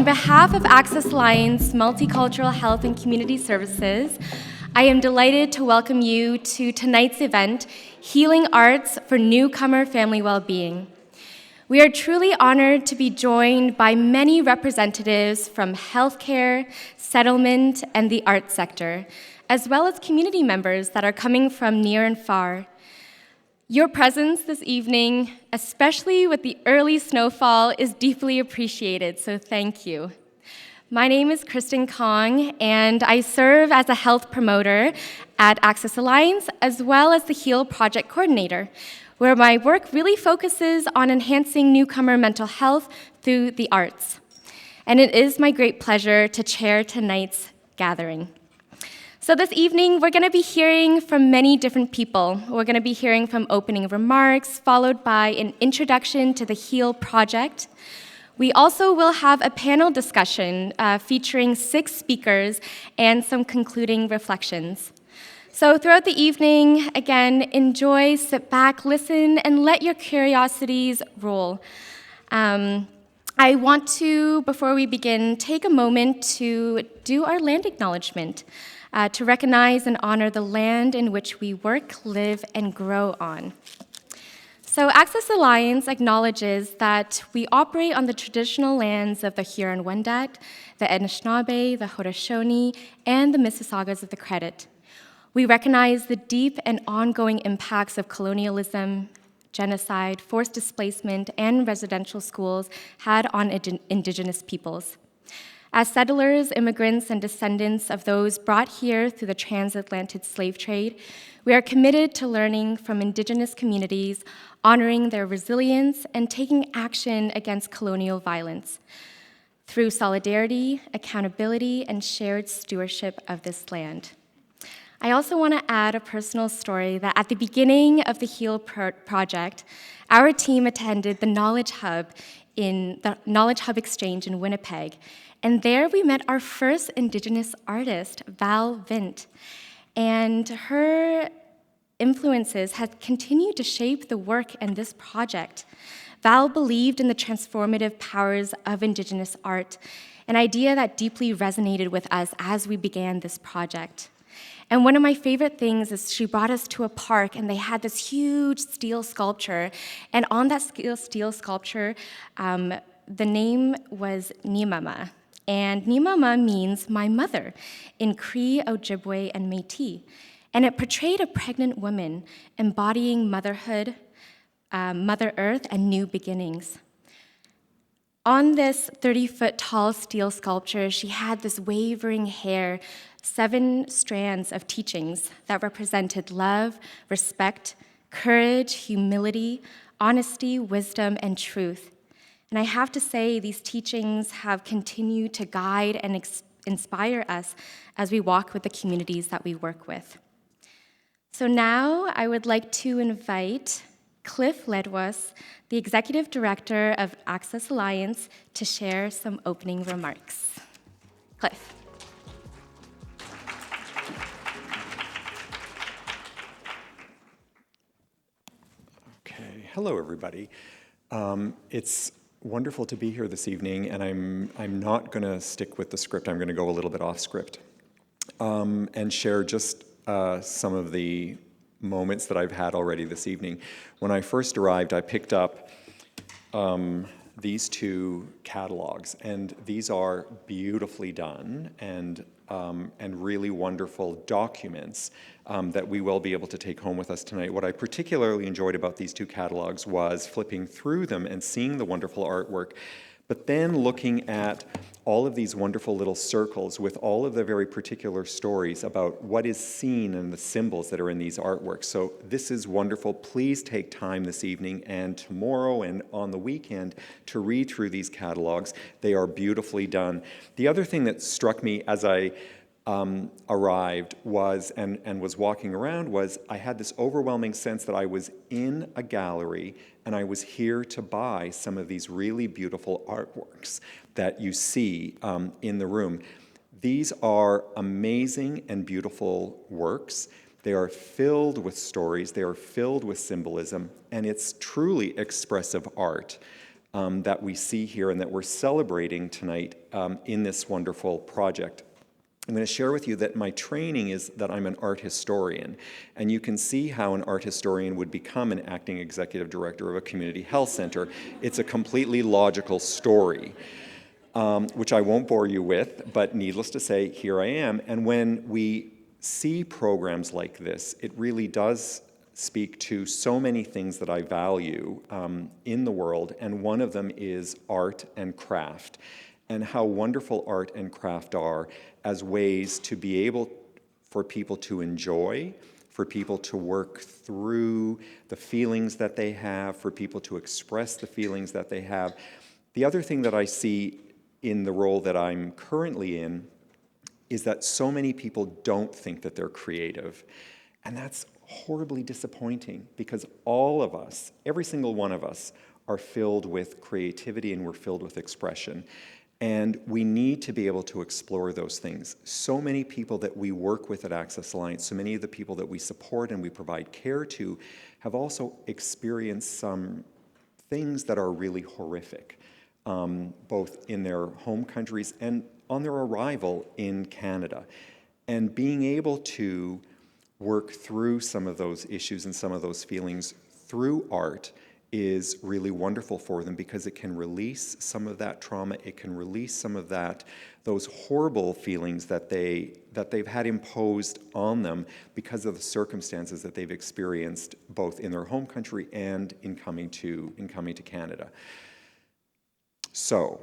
On behalf of Access Alliance Multicultural Health and Community Services, I am delighted to welcome you to tonight's event, Healing Arts for Newcomer Family Wellbeing. We are truly honored to be joined by many representatives from healthcare, settlement, and the arts sector, as well as community members that are coming from near and far. Your presence this evening, especially with the early snowfall, is deeply appreciated, so thank you. My name is Christen Kong, and I serve as a health promoter at Access Alliance, as well as the HEAL Project Coordinator, where my work really focuses on enhancing newcomer mental health through the arts. And it is my great pleasure to chair tonight's gathering. So this evening, we're going to be hearing from many different people. We're going to be hearing from opening remarks, followed by an introduction to the HEAL Project. We also will have a panel discussion featuring 6 speakers and some concluding reflections. So throughout the evening, again, enjoy, sit back, listen, and let your curiosities roll. I want to, before we begin, take a moment to do our land acknowledgement. To recognize and honor the land in which we work, live, and grow on. So Access Alliance acknowledges that we operate on the traditional lands of the Huron-Wendat, the Anishinaabe, the Haudenosaunee, and the Mississaugas of the Credit. We recognize the deep and ongoing impacts of colonialism, genocide, forced displacement, and residential schools had on Indigenous peoples. As settlers, immigrants, and descendants of those brought here through the transatlantic slave trade, we are committed to learning from Indigenous communities, honoring their resilience, and taking action against colonial violence through solidarity, accountability, and shared stewardship of this land. I also want to add a personal story that at the beginning of the HEAL project, our team attended the Knowledge Hub Exchange in Winnipeg. And there we met our first Indigenous artist, Val Vint. And her influences have continued to shape the work in this project. Val believed in the transformative powers of Indigenous art, an idea that deeply resonated with us as we began this project. And one of my favorite things is she brought us to a park, and they had this huge steel sculpture. And on that steel sculpture, the name was Nimama. And Nimama means my mother in Cree, Ojibwe, and Métis. And it portrayed a pregnant woman embodying motherhood, Mother Earth, and new beginnings. On this 30-foot tall steel sculpture, she had this wavering hair, 7 strands of teachings that represented love, respect, courage, humility, honesty, wisdom, and truth. And I have to say, these teachings have continued to guide and inspire us as we walk with the communities that we work with. So now I would like to invite Cliff Ledwas, the Executive Director of Access Alliance, to share some opening remarks. Cliff. Okay, hello everybody. It's wonderful to be here this evening, and I'm not going to stick with the script. I'm going to go a little bit off script and share just some of the moments that I've had already this evening. When I first arrived, I picked up these 2 catalogs, and these are beautifully done and really wonderful documents that we will be able to take home with us tonight. What I particularly enjoyed about these 2 catalogs was flipping through them and seeing the wonderful artwork, but then looking at all of these wonderful little circles with all of the very particular stories about what is seen and the symbols that are in these artworks. So this is wonderful. Please take time this evening and tomorrow and on the weekend to read through these catalogs. They are beautifully done. The other thing that struck me as I arrived was, and was walking around, was I had this overwhelming sense that I was in a gallery and I was here to buy some of these really beautiful artworks that you see in the room. These are amazing and beautiful works. They are filled with stories, they are filled with symbolism, and it's truly expressive art. that we see here and that we're celebrating tonight in this wonderful project. I'm going to share with you that my training is that I'm an art historian, and you can see how an art historian would become an acting executive director of a community health center. It's a completely logical story, which I won't bore you with, but needless to say, here I am. And when we see programs like this, it really does speak to so many things that I value in the world, and one of them is art and craft, and how wonderful art and craft are as ways to be able for people to enjoy, for people to work through the feelings that they have, for people to express the feelings that they have. The other thing that I see in the role that I'm currently in is that so many people don't think that they're creative. And that's horribly disappointing, because all of us, every single one of us, are filled with creativity and we're filled with expression. And we need to be able to explore those things. So many people that we work with at Access Alliance, so many of the people that we support and we provide care to, have also experienced some things that are really horrific, both in their home countries and on their arrival in Canada. And being able to work through some of those issues and some of those feelings through art is really wonderful for them, because it can release some of that trauma, it can release some of those horrible feelings that they've had imposed on them because of the circumstances that they've experienced both in their home country and in coming to Canada. So,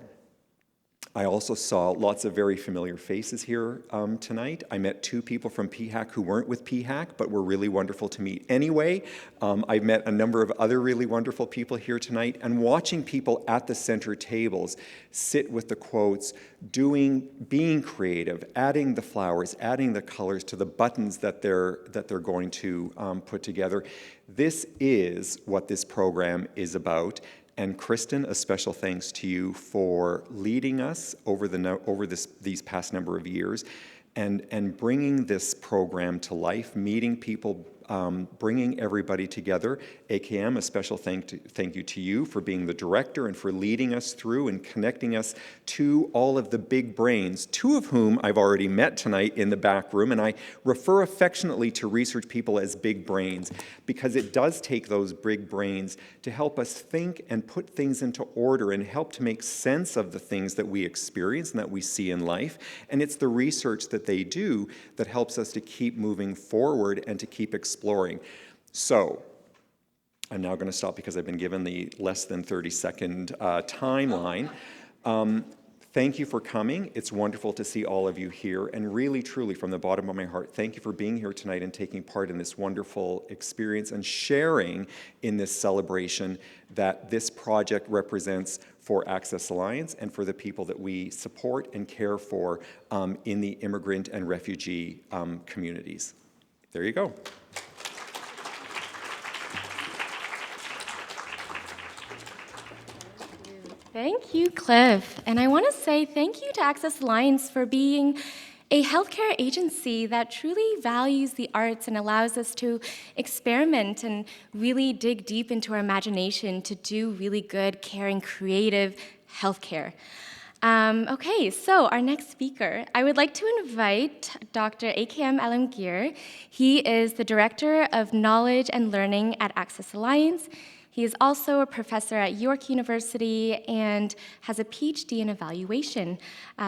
I also saw lots of very familiar faces here tonight. I met two people from PHAC who weren't with PHAC, but were really wonderful to meet anyway. I've met a number of other really wonderful people here tonight, and watching people at the center tables sit with the quotes, being creative, adding the flowers, adding the colors to the buttons that they're going to put together. This is what this program is about. And Christen, a special thanks to you for leading us over these past number of years and bringing this program to life, meeting people, bringing everybody together. AKM, a special thank you to you for being the director and for leading us through and connecting us to all of the big brains, two of whom I've already met tonight in the back room, and I refer affectionately to research people as big brains, because it does take those big brains to help us think and put things into order and help to make sense of the things that we experience and that we see in life. And it's the research that they do that helps us to keep moving forward and to keep exploring. So, I'm now going to stop because I've been given the less than 30-second timeline. Thank you for coming. It's wonderful to see all of you here, and really, truly, from the bottom of my heart, thank you for being here tonight and taking part in this wonderful experience and sharing in this celebration that this project represents for Access Alliance and for the people that we support and care for in the immigrant and refugee communities. There you go. Thank you, Cliff. And I want to say thank you to Access Alliance for being a healthcare agency that truly values the arts and allows us to experiment and really dig deep into our imagination to do really good, caring, creative healthcare. Okay, so our next speaker, I would like to invite Dr. AKM Alamgir. He is the Director of Knowledge and Learning at Access Alliance. He is also a professor at York University and has a PhD in evaluation.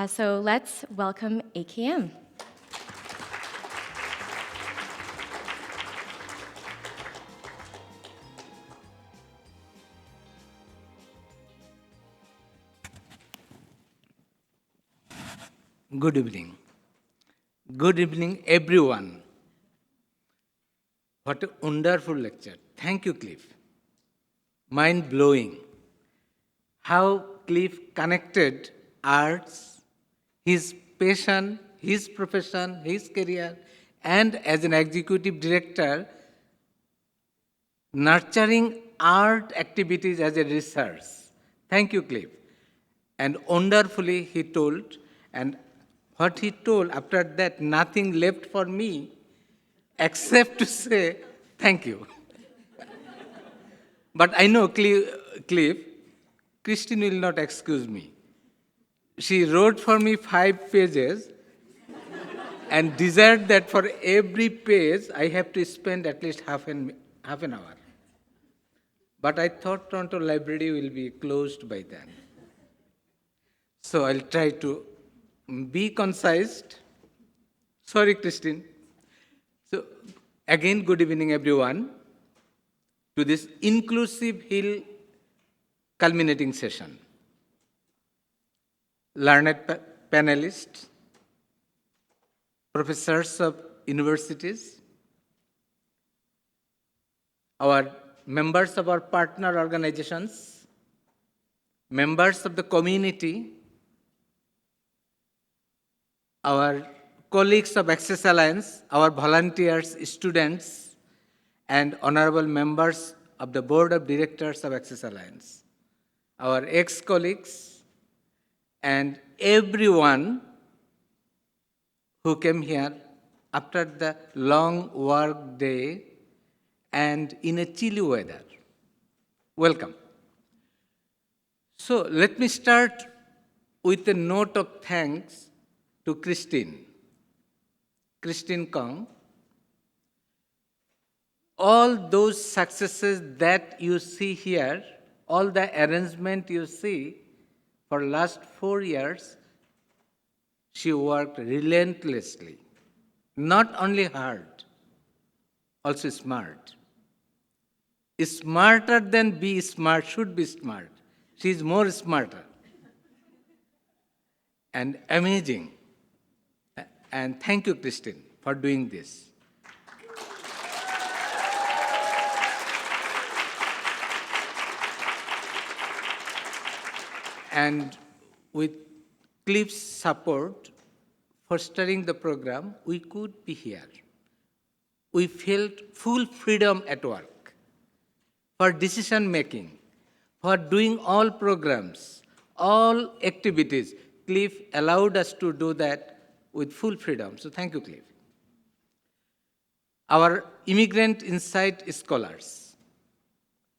So let's welcome AKM. Good evening. Good evening, everyone. What a wonderful lecture. Thank you, Cliff. Mind-blowing. How Cliff connected arts, his passion, his profession, his career, and as an executive director, nurturing art activities as a research. Thank you, Cliff. And wonderfully he told, and what he told, after that, nothing left for me except to say thank you. But I know, Cliff, Christine will not excuse me. She wrote for me 5 pages and desired that for every page I have to spend at least half an hour. But I thought Toronto Library will be closed by then. So I'll try to be concise. Sorry, Christine. So again, good evening, everyone, to this inclusive Hill culminating session. Learned panelists, professors of universities, our members of our partner organizations, members of the community, our colleagues of Access Alliance, our volunteers, students, and honorable members of the board of directors of Access Alliance, our ex-colleagues, and everyone who came here after the long work day and in a chilly weather. Welcome. So let me start with a note of thanks to Christen Kong. All those successes that you see here, all the arrangement you see, for last 4 years, she worked relentlessly. Not only hard, also smart. Smarter than be smart should be smart. She is more smarter. And amazing. And thank you, Christine, for doing this. And with Cliff's support for starting the program, we could be here. We felt full freedom at work for decision making, for doing all programs, all activities. Cliff allowed us to do that with full freedom. So thank you, Cliff. Our Immigrant Insight scholars,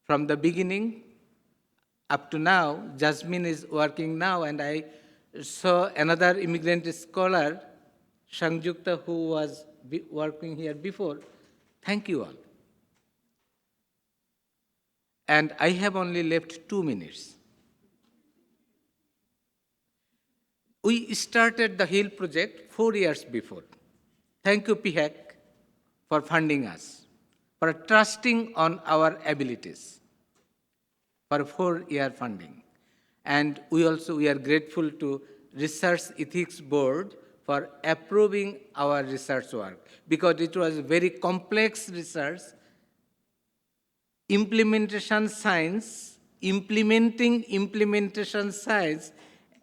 from the beginning up to now, Jasmine is working now, and I saw another immigrant scholar, Sangjukta, who was working here before. Thank you all. And I have only left 2 minutes. We started the Hill project 4 years before. Thank you, PHEC, for funding us, for trusting on our abilities, for 4-year funding. And we are grateful to Research Ethics Board for approving our research work, because it was very complex research, implementation science, implementing implementation science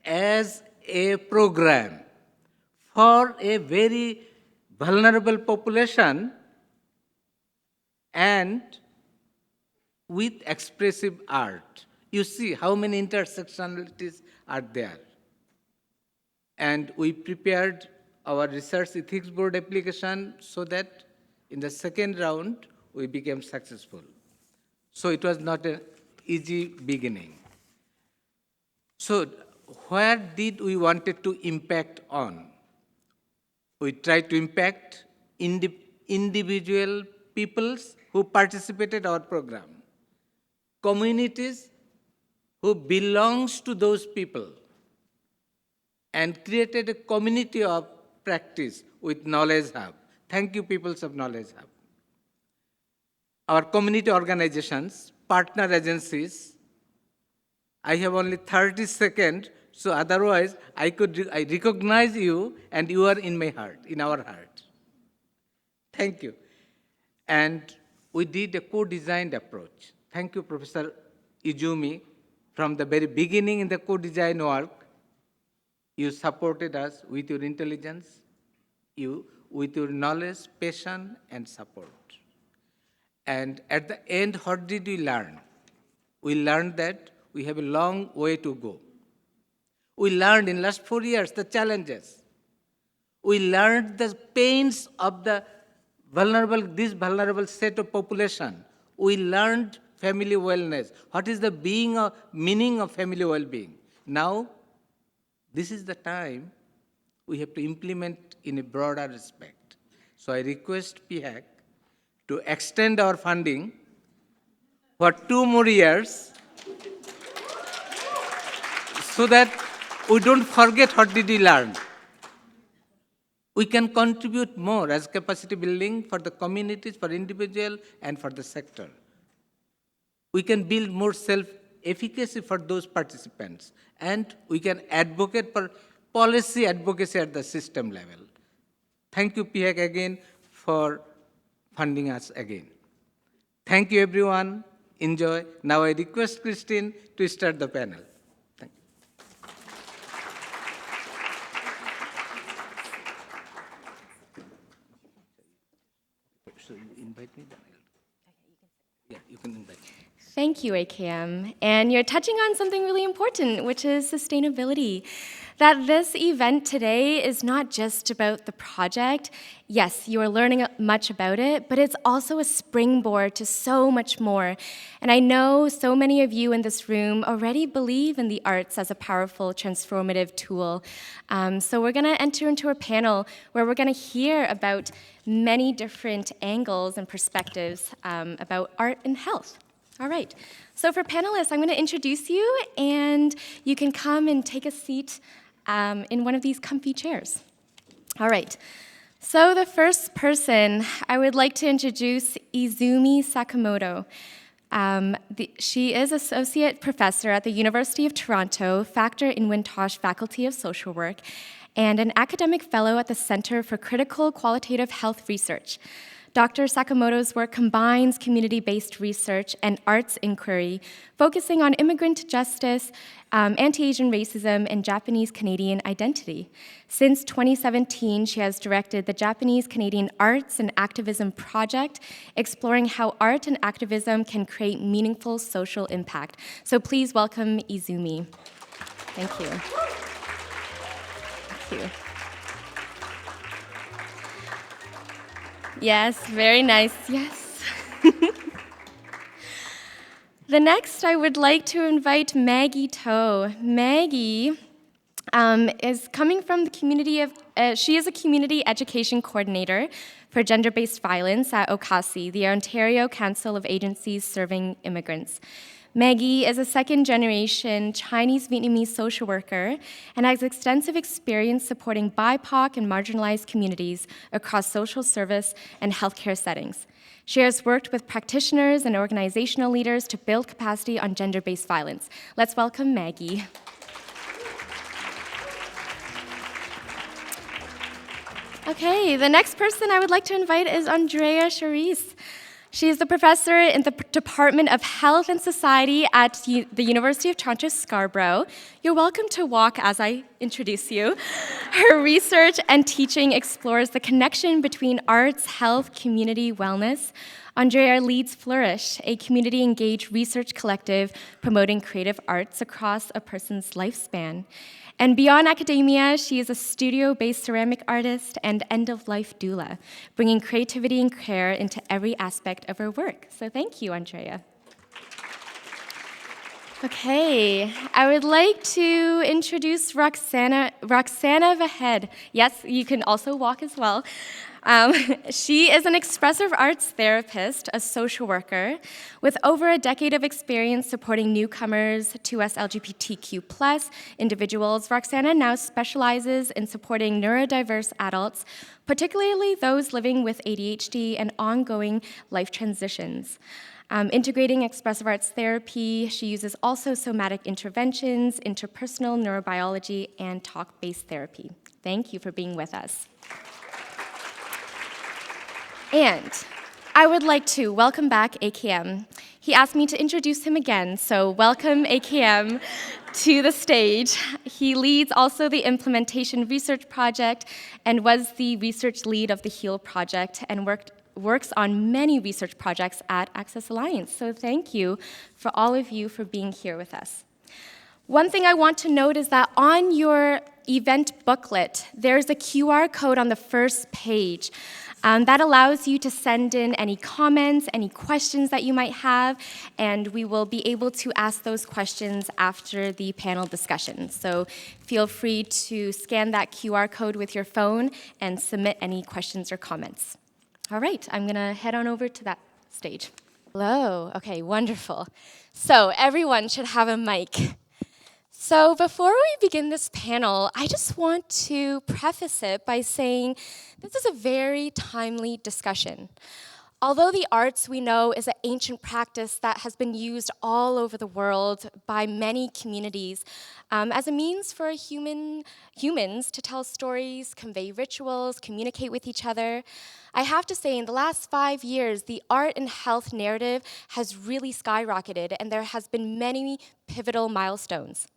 as a program for a very vulnerable population and with expressive art. You see how many intersectionalities are there. And we prepared our Research Ethics Board application so that in the second round, we became successful. So it was not an easy beginning. So where did we wanted to impact on? We tried to impact individual peoples who participated our program, communities who belongs to those people, and created a community of practice with Knowledge Hub. Thank you, peoples of Knowledge Hub. Our community organizations, partner agencies. I have only 30 seconds, so otherwise I recognize you and you are in my heart, in our heart. Thank you. And we did a co-designed approach. Thank you, Professor Izumi. From the very beginning in the co-design work, you supported us with your intelligence, with your knowledge, passion, and support. And at the end, what did we learn? We learned that we have a long way to go. We learned in the last 4 years the challenges. We learned the pains of this vulnerable set of population. We learned family wellness? What is the meaning of family well-being? Now, this is the time we have to implement in a broader respect. So I request PHAC to extend our funding for 2 more years so that we don't forget what did we learn. We can contribute more as capacity building for the communities, for individual, and for the sector. We can build more self-efficacy for those participants, and we can advocate for policy advocacy at the system level. Thank you, PHAC, again, for funding us again. Thank you, everyone. Enjoy. Now I request Christine to start the panel. Thank you. So you invite me, Daniel? Yeah, you can invite me. Thank you, AKM. And you're touching on something really important, which is sustainability. That this event today is not just about the project. Yes, you are learning much about it, but it's also a springboard to so much more. And I know so many of you in this room already believe in the arts as a powerful, transformative tool. So we're going to enter into a panel where we're going to hear about many different angles and perspectives about art and health. All right, so for panelists, I'm going to introduce you, and you can come and take a seat in one of these comfy chairs. All right, so the first person, I would like to introduce Izumi Sakamoto. She is Associate Professor at the University of Toronto, Factor in Wintosh Faculty of Social Work, and an Academic Fellow at the Center for Critical Qualitative Health Research. Dr. Sakamoto's work combines community-based research and arts inquiry, focusing on immigrant justice, anti-Asian racism, and Japanese-Canadian identity. Since 2017, she has directed the Japanese-Canadian Arts and Activism Project, exploring how art and activism can create meaningful social impact. So please welcome Izumi. Thank you. Thank you. Yes, very nice, yes. The next, I would like to invite Maggie To. Maggie is coming from the community of, she is a community education coordinator for gender-based violence at OCASI, the Ontario Council of Agencies Serving Immigrants. Maggie is a second-generation Chinese-Vietnamese social worker and has extensive experience supporting BIPOC and marginalized communities across social service and healthcare settings. She has worked with practitioners and organizational leaders to build capacity on gender-based violence. Let's welcome Maggie. Okay, the next person I would like to invite is Andrea Charise. She is the professor in the Department of Health and Society at the University of Toronto, Scarborough. You're welcome to walk as I introduce you. Her research and teaching explores the connection between arts, health, community, wellness. Andrea leads Flourish, a community-engaged research collective promoting creative arts across a person's lifespan. And beyond academia, she is a studio-based ceramic artist and end-of-life doula, bringing creativity and care into every aspect of her work. So thank you, Andrea. Okay, I would like to introduce Roxanna Vahed. Yes, you can also walk as well. She is an expressive arts therapist, a social worker, with over a decade of experience supporting newcomers to us LGBTQ+ individuals. Roxanna now specializes in supporting neurodiverse adults, particularly those living with ADHD and ongoing life transitions. Integrating expressive arts therapy, she uses also somatic interventions, interpersonal neurobiology, and talk-based therapy. Thank you for being with us. And I would like to welcome back AKM. He asked me to introduce him again, so welcome AKM to the stage. He leads also the Implementation Research Project and was the research lead of the HEAL project and works on many research projects at Access Alliance. So thank you for all of you for being here with us. One thing I want to note is that on your event booklet, there's a QR code on the first page. That allows you to send in any comments, any questions that you might have, and we will be able to ask those questions after the panel discussion. So feel free to scan that QR code with your phone and submit any questions or comments. All right, I'm gonna head on over to that stage. Hello, okay, wonderful. So everyone should have a mic. So before we begin this panel, I just want to preface it by saying this is a very timely discussion. Although the arts, we know, is an ancient practice that has been used all over the world by many communities as a means for humans to tell stories, convey rituals, communicate with each other, I have to say in the last 5 years, the art and health narrative has really skyrocketed, and there has been many pivotal milestones.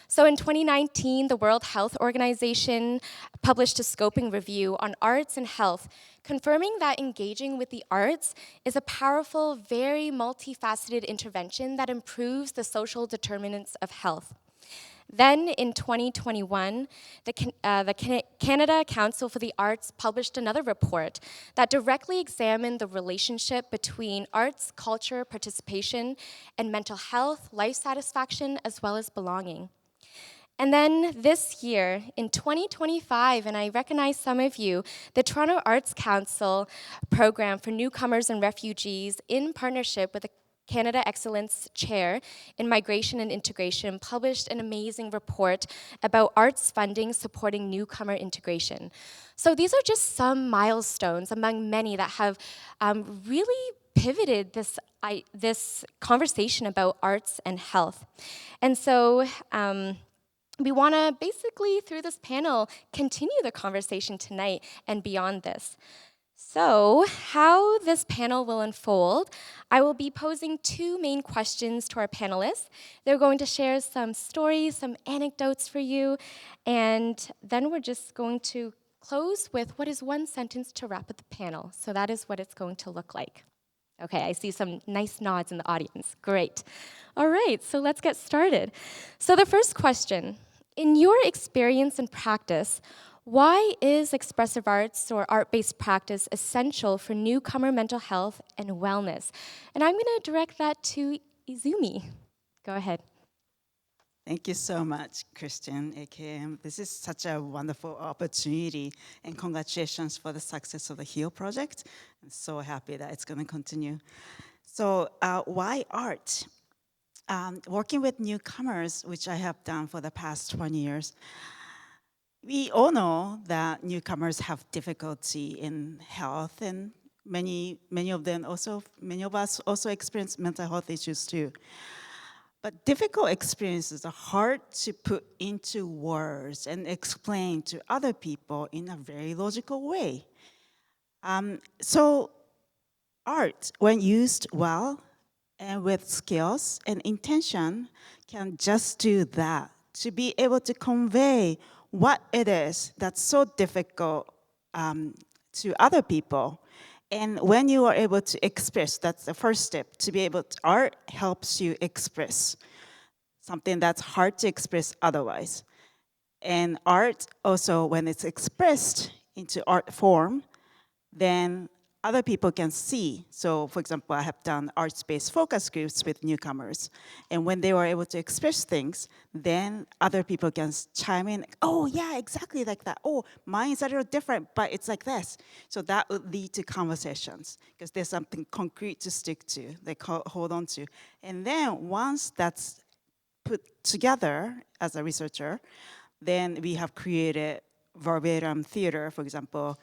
So in 2019, the World Health Organization published a scoping review on arts and health, confirming that engaging with the arts is a powerful, very multifaceted intervention that improves the social determinants of health. Then in 2021, the Canada Council for the Arts published another report that directly examined the relationship between arts, culture, participation, and mental health, life satisfaction, as well as belonging. And then this year, in 2025, and I recognize some of you, the Toronto Arts Council program for newcomers and refugees, in partnership with the Canada Excellence Chair in Migration and Integration, published an amazing report about arts funding supporting newcomer integration. So these are just some milestones among many that have really pivoted this conversation about arts and health. And so, we want to basically, through this panel, continue the conversation tonight and beyond this. So, how this panel will unfold, I will be posing 2 main questions to our panelists. They're going to share some stories, some anecdotes for you, and then we're just going to close with what is one sentence to wrap up the panel. So that is what it's going to look like. Okay, I see some nice nods in the audience. Great. All right, so let's get started. So the first question, in your experience and practice, why is expressive arts or art-based practice essential for newcomer mental health and wellness? And I'm going to direct that to Izumi. Go ahead. Thank you so much, Christen, AKM. This is such a wonderful opportunity, and congratulations for the success of the HEAL project. I'm so happy that it's going to continue. So why art? Working with newcomers, which I have done for the past 20 years, we all know that newcomers have difficulty in health, and many of us also experience mental health issues too. But difficult experiences are hard to put into words and explain to other people in a very logical way. So art, when used well and with skills and intention, can just do that, to be able to convey what it is that's so difficult to other people. And when you are able to express, that's the first step, to be able to, art helps you express something that's hard to express otherwise. And art also, when it's expressed into art form, then other people can see. So for example, I have done arts-based focus groups with newcomers. And when they were able to express things, then other people can chime in, oh yeah, exactly like that. Oh, mine is a little different, but it's like this. So that would lead to conversations, because there's something concrete to stick to, they hold on to. And then once that's put together as a researcher, then we have created verbatim theater, for example,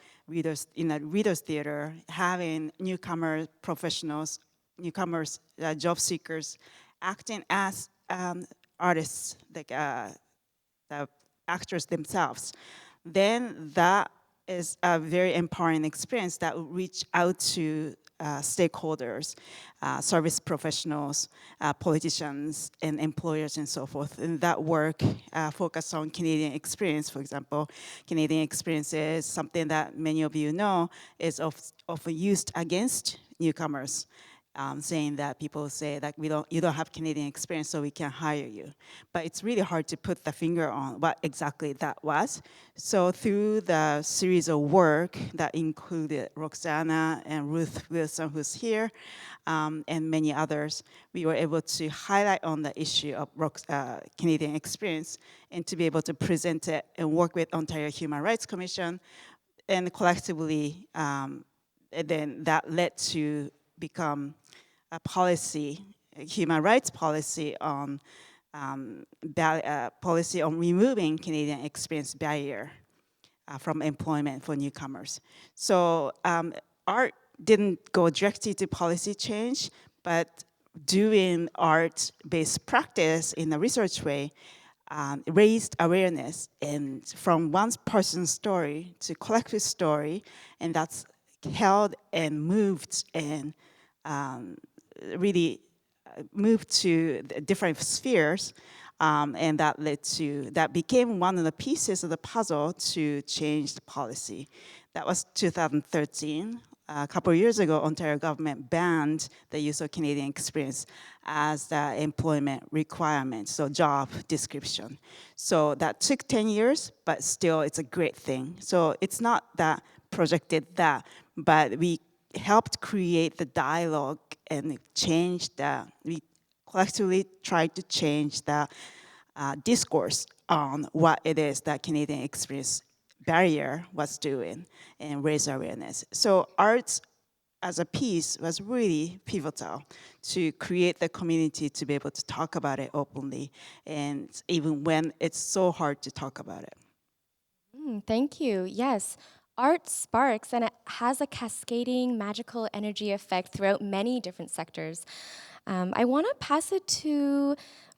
in a readers theater, having newcomer professionals, newcomers, job seekers, acting as artists, like the actors themselves. Then that is a very empowering experience that will reach out to stakeholders, service professionals, politicians, and employers, and so forth. And that work focused on Canadian experience, for example. Canadian experience is something that many of you know is often used against newcomers. saying that people say that you don't have Canadian experience, so we can't hire you. But it's really hard to put the finger on what exactly that was. So through the series of work that included Roxanna and Ruth Wilson, who's here, and many others, we were able to highlight on the issue of Canadian experience and to be able to present it and work with Ontario Human Rights Commission, and collectively, and then that led to become a policy, a human rights policy on policy on removing Canadian experience barrier from employment for newcomers. So art didn't go directly to policy change, but doing art-based practice in a research way raised awareness, and from one person's story to collective story, and that's held and moved and really moved to different spheres, and that became one of the pieces of the puzzle to change the policy. That was 2013. A couple of years ago, Ontario government banned the use of Canadian experience as the employment requirement, so job description. So that took 10 years, but still it's a great thing. So it's not that project did that, but we helped create the dialogue and we collectively tried to change the discourse on what it is that Canadian experience barrier was doing and raise awareness. So arts as a piece was really pivotal to create the community to be able to talk about it openly, and even when it's so hard to talk about it. Thank you. Yes, art sparks and it has a cascading magical energy effect throughout many different sectors. I want to pass it to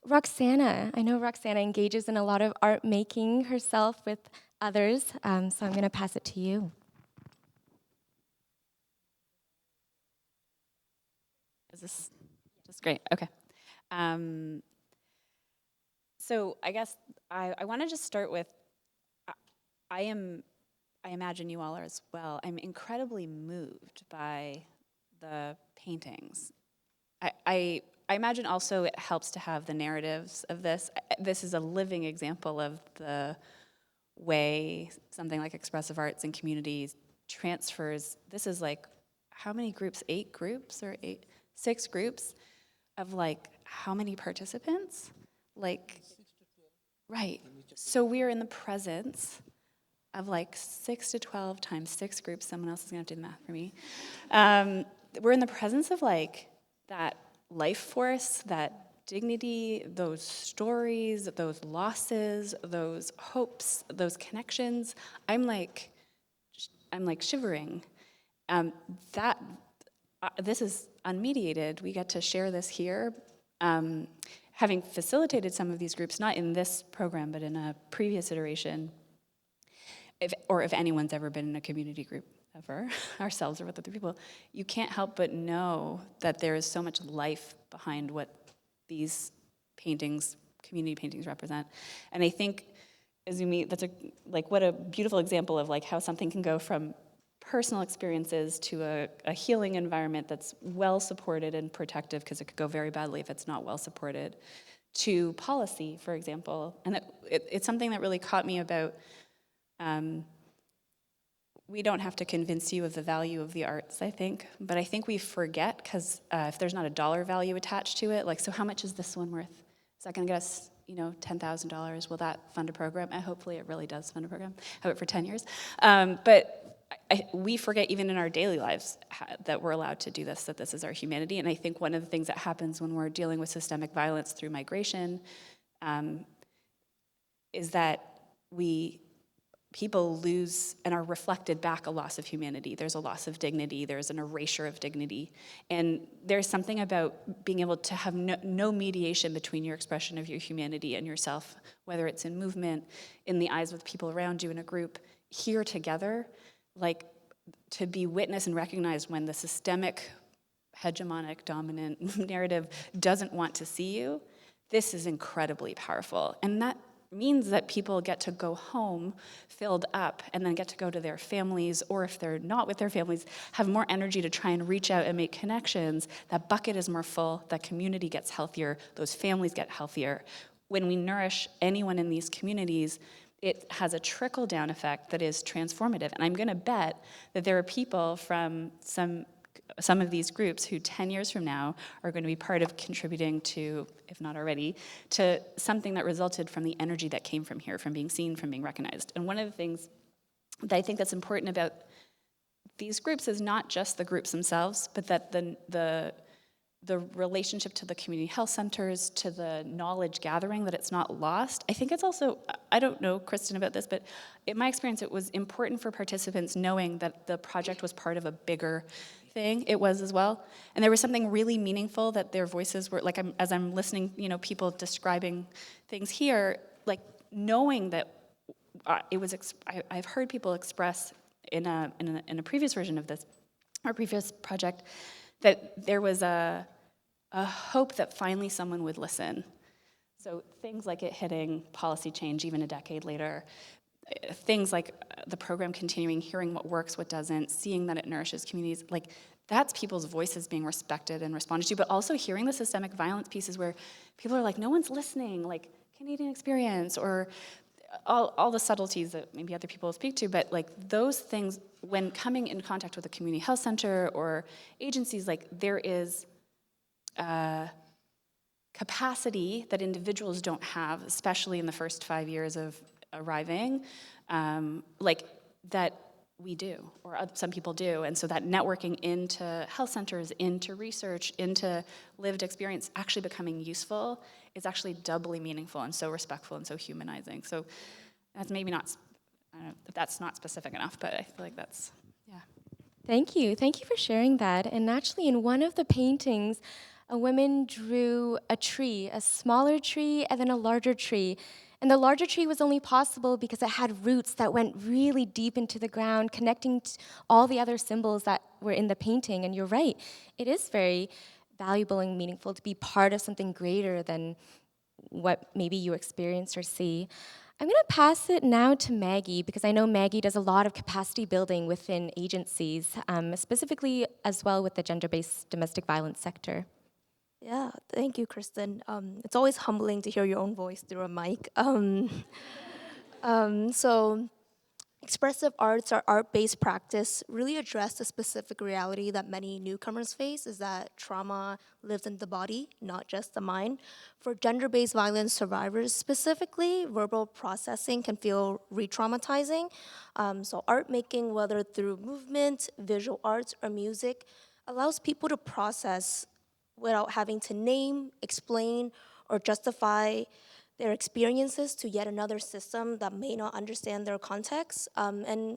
Roxanna. I know Roxanna engages in a lot of art making herself with others, so I'm going to pass it to you. Is this great? Okay. So I guess I want to just start with, I imagine you all are as well. I'm incredibly moved by the paintings. I imagine also it helps to have the narratives of this. This is a living example of the way something like expressive arts and communities transfers. This is like, how many groups? 8 groups or 6 groups of like how many participants? Like, right. So we're in the presence of like 6 to 12 times 6 groups. Someone else is gonna have to do the math for me. We're in the presence of like that life force, that dignity, those stories, those losses, those hopes, those connections. I'm like shivering. This is unmediated. We get to share this here. Having facilitated some of these groups, not in this program, but in a previous iteration, if anyone's ever been in a community group ever, ourselves or with other people, you can't help but know that there is so much life behind what these paintings, community paintings, represent. And I think, Izumi, that's what a beautiful example of like how something can go from personal experiences to a healing environment that's well supported and protective, because it could go very badly if it's not well supported, to policy, for example. And it's something that really caught me about, we don't have to convince you of the value of the arts, I think, but I think we forget, because if there's not a dollar value attached to it, like, so how much is this one worth? Is that gonna get us, $10,000? Will that fund a program? And hopefully it really does fund a program. Have it for 10 years. But we forget even in our daily lives that we're allowed to do this, that this is our humanity. And I think one of the things that happens when we're dealing with systemic violence through migration is that people lose and are reflected back a loss of humanity. There's a loss of dignity, there's an erasure of dignity. And there's something about being able to have no mediation between your expression of your humanity and yourself, whether it's in movement, in the eyes of people around you in a group, here together, like to be witnessed and recognized when the systemic, hegemonic, dominant narrative doesn't want to see you. This is incredibly powerful. And means that people get to go home filled up and then get to go to their families, or if they're not with their families, have more energy to try and reach out and make connections. That bucket is more full, that community gets healthier, those families get healthier. When we nourish anyone in these communities, it has a trickle-down effect that is transformative. And I'm going to bet that there are people from some of these groups who 10 years from now are going to be part of contributing to, if not already, to something that resulted from the energy that came from here, from being seen, from being recognized. And one of the things that I think that's important about these groups is not just the groups themselves, but that the relationship to the community health centers, to the knowledge gathering, that it's not lost. I think it's also, I don't know, Christen, about this, but in my experience, it was important for participants knowing that the project was part of a bigger thing. It was as well. And there was something really meaningful that their voices were, like, as I'm listening, people describing things here, like knowing that I've heard people express in a previous version of this, our previous project, that there was a hope that finally someone would listen. So things like it hitting policy change even a decade later, things like the program continuing, hearing what works, what doesn't, seeing that it nourishes communities, like that's people's voices being respected and responded to, but also hearing the systemic violence pieces where people are like, no one's listening, like Canadian experience, or all the subtleties that maybe other people speak to, but like those things, when coming in contact with a community health center or agencies, like there is capacity that individuals don't have, especially in the first 5 years of arriving, like that we do, or some people do. And so that networking into health centers, into research, into lived experience actually becoming useful is actually doubly meaningful and so respectful and so humanizing. So that's maybe not, I don't know if that's not specific enough, but I feel like that's, yeah. Thank you. Thank you for sharing that. And actually, in one of the paintings, a woman drew a tree, a smaller tree, and then a larger tree. And the larger tree was only possible because it had roots that went really deep into the ground, connecting to all the other symbols that were in the painting. And you're right, it is very valuable and meaningful to be part of something greater than what maybe you experience or see. I'm going to pass it now to Maggie, because I know Maggie does a lot of capacity building within agencies, specifically as well with the gender-based domestic violence sector. Yeah, thank you, Christen. It's always humbling to hear your own voice through a mic. So expressive arts or art-based practice really address the specific reality that many newcomers face, is that trauma lives in the body, not just the mind. For gender-based violence survivors specifically, verbal processing can feel re-traumatizing. So art making, whether through movement, visual arts, or music, allows people to process without having to name, explain, or justify their experiences to yet another system that may not understand their context. And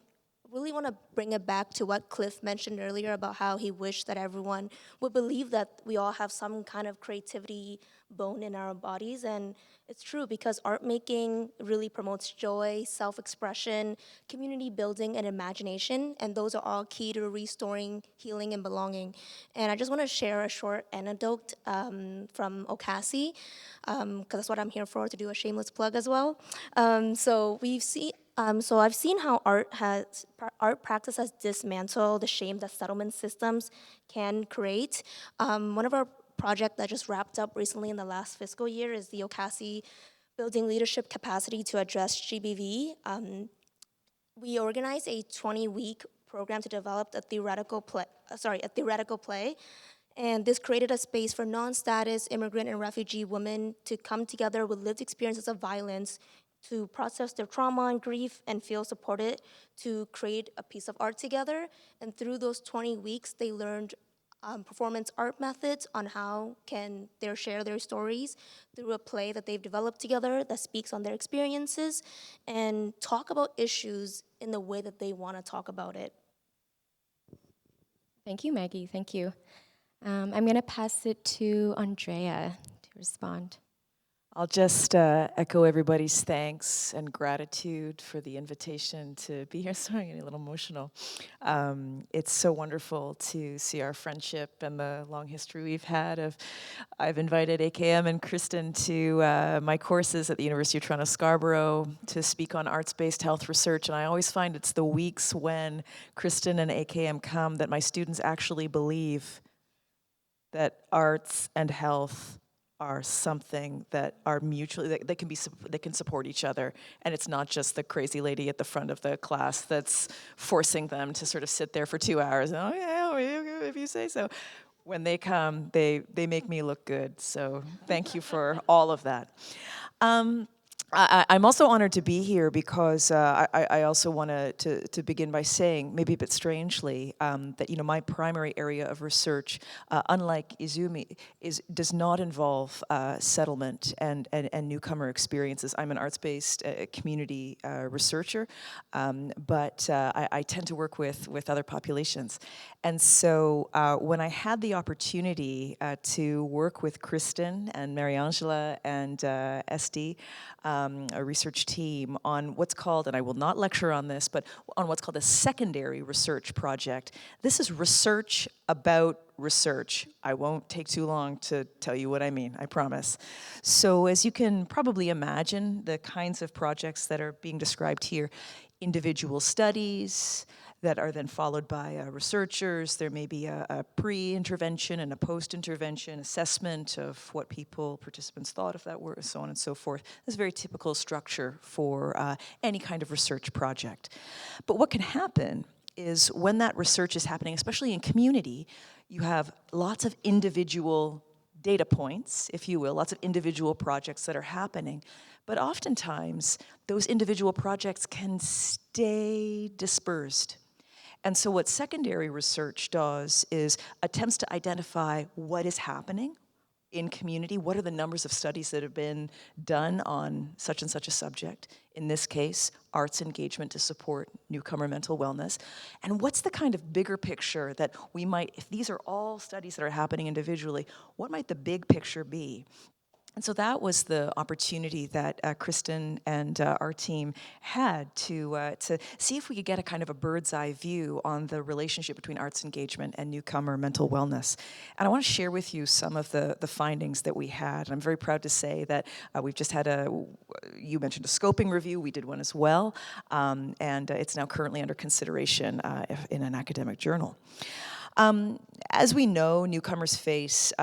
really want to bring it back to what Cliff mentioned earlier about how he wished that everyone would believe that we all have some kind of creativity bone in our bodies. And it's true, because art making really promotes joy, self-expression, community building, and imagination. And those are all key to restoring healing and belonging. And I just want to share a short anecdote from Okasi, because that's what I'm here for, to do a shameless plug as well. So I've seen how art practice has dismantled the shame that settlement systems can create. One of our project that just wrapped up recently in the last fiscal year is the Okasi Building Leadership Capacity to Address GBV. We organized a 20-week program to develop a theoretical play. And this created a space for non-status immigrant and refugee women to come together with lived experiences of violence, to process their trauma and grief and feel supported, to create a piece of art together. And through those 20 weeks, they learned performance art methods on how can they share their stories through a play that they've developed together that speaks on their experiences and talk about issues in the way that they want to talk about it. Thank you, Maggie. Thank you. I'm going to pass it to Andrea to respond. I'll just echo everybody's thanks and gratitude for the invitation to be here. Sorry, I'm getting a little emotional. It's so wonderful to see our friendship and the long history we've had. I've invited AKM and Christen to my courses at the University of Toronto Scarborough to speak on arts-based health research, and I always find it's the weeks when Christen and AKM come that my students actually believe that arts and health are something that are mutually, they can support each other, and it's not just the crazy lady at the front of the class that's forcing them to sort of sit there for 2 hours. Oh yeah, if you say so. When they come, they make me look good. So thank you for all of that. I'm also honored to be here because I also want to begin by saying, maybe a bit strangely, that my primary area of research, unlike Izumi, does not involve settlement and newcomer experiences. I'm an arts-based community researcher, but I tend to work with other populations. And so when I had the opportunity to work with Christen and Mariangela and SD, a research team on what's called, and I will not lecture on this, but on what's called a secondary research project. This is research about research. I won't take too long to tell you what I mean, I promise. So as you can probably imagine, the kinds of projects that are being described here, individual studies that are then followed by researchers. There may be a pre-intervention and a post-intervention assessment of what participants thought of that work, so on and so forth. That's a very typical structure for any kind of research project. But what can happen is when that research is happening, especially in community, you have lots of individual data points, if you will, lots of individual projects that are happening. But oftentimes, those individual projects can stay dispersed. And so what secondary research does is attempts to identify what is happening in community, what are the numbers of studies that have been done on such and such a subject, in this case, arts engagement to support newcomer mental wellness, and what's the kind of bigger picture that we might, if these are all studies that are happening individually, what might the big picture be? And so that was the opportunity that Christen and our team had to see if we could get a kind of a bird's eye view on the relationship between arts engagement and newcomer mental wellness. And I want to share with you some of the findings that we had. And I'm very proud to say that we've just had you mentioned a scoping review, we did one as well, and it's now currently under consideration in an academic journal. As we know, newcomers face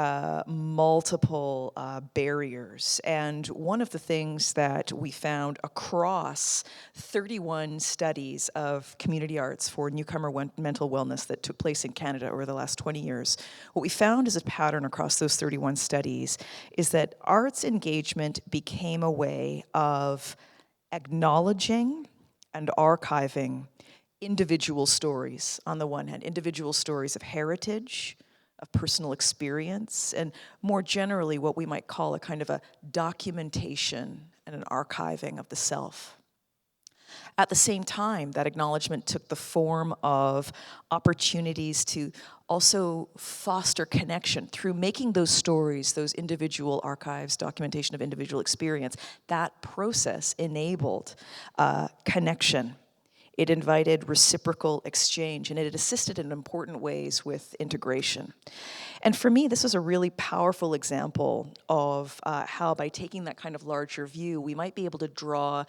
multiple barriers, and one of the things that we found across 31 studies of community arts for newcomer mental wellness that took place in Canada over the last 20 years, what we found as a pattern across those 31 studies is that arts engagement became a way of acknowledging and archiving individual stories, on the one hand, individual stories of heritage, of personal experience, and more generally what we might call a kind of a documentation and an archiving of the self. At the same time, that acknowledgement took the form of opportunities to also foster connection through making those stories, those individual archives, documentation of individual experience. That process enabled connection. It invited reciprocal exchange, and it assisted in important ways with integration. And for me, this was a really powerful example of how by taking that kind of larger view, we might be able to draw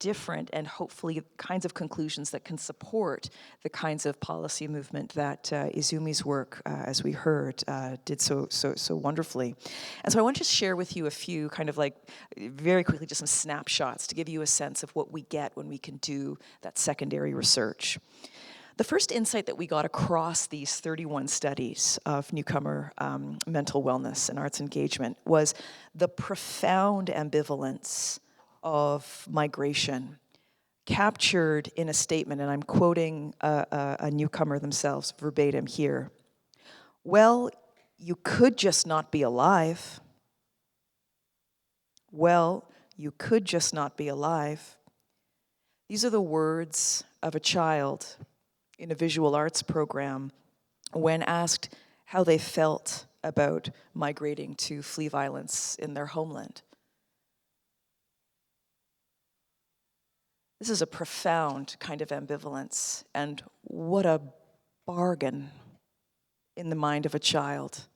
different and hopefully kinds of conclusions that can support the kinds of policy movement that Izumi's work, as we heard, did so wonderfully. And so I want to just share with you a few kind of like, very quickly, just some snapshots to give you a sense of what we get when we can do that secondary research. The first insight that we got across these 31 studies of newcomer mental wellness and arts engagement was the profound ambivalence of migration, captured in a statement, and I'm quoting a newcomer themselves verbatim here. Well, you could just not be alive. Well, you could just not be alive. These are the words of a child in a visual arts program when asked how they felt about migrating to flee violence in their homeland. This is a profound kind of ambivalence, and what a bargain in the mind of a child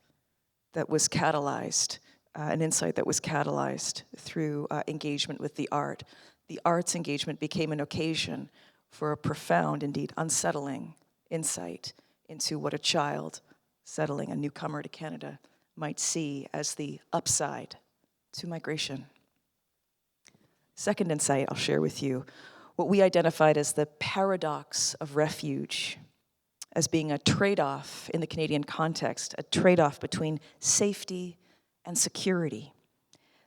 that was catalyzed, an insight that was catalyzed through engagement with the art. The arts engagement became an occasion for a profound, indeed unsettling insight into what a child settling, a newcomer to Canada, might see as the upside to migration. Second insight I'll share with you, what we identified as the paradox of refuge, as being a trade-off in the Canadian context, a trade-off between safety and security.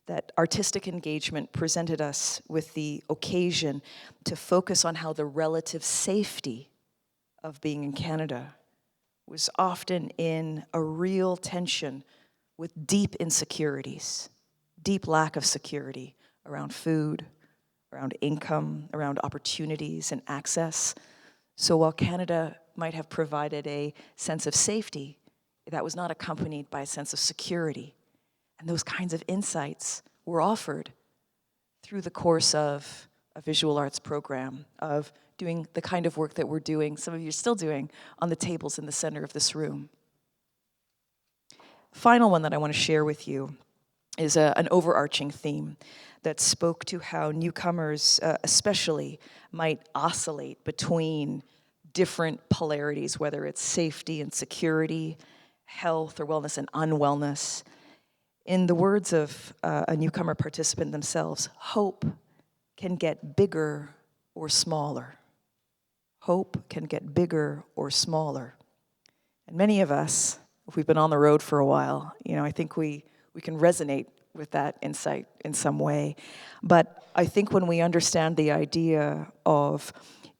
That artistic engagement presented us with the occasion to focus on how the relative safety of being in Canada was often in a real tension with deep insecurities, deep lack of security around food, around income, around opportunities and access. So while Canada might have provided a sense of safety, that was not accompanied by a sense of security. And those kinds of insights were offered through the course of a visual arts program, of doing the kind of work that we're doing, some of you are still doing, on the tables in the center of this room. Final one that I want to share with you is an overarching theme that spoke to how newcomers especially might oscillate between different polarities, whether it's safety and security, health or wellness and unwellness. In the words of a newcomer participant themselves, hope can get bigger or smaller. Hope can get bigger or smaller. And many of us, if we've been on the road for a while, I think we can resonate with that insight in some way. But I think when we understand the idea of,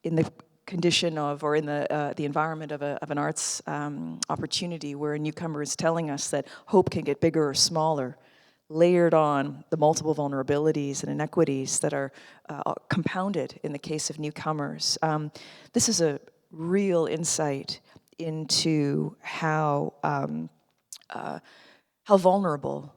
in the condition of, or in the environment of an arts opportunity where a newcomer is telling us that hope can get bigger or smaller, layered on the multiple vulnerabilities and inequities that are compounded in the case of newcomers. This is a real insight into how vulnerable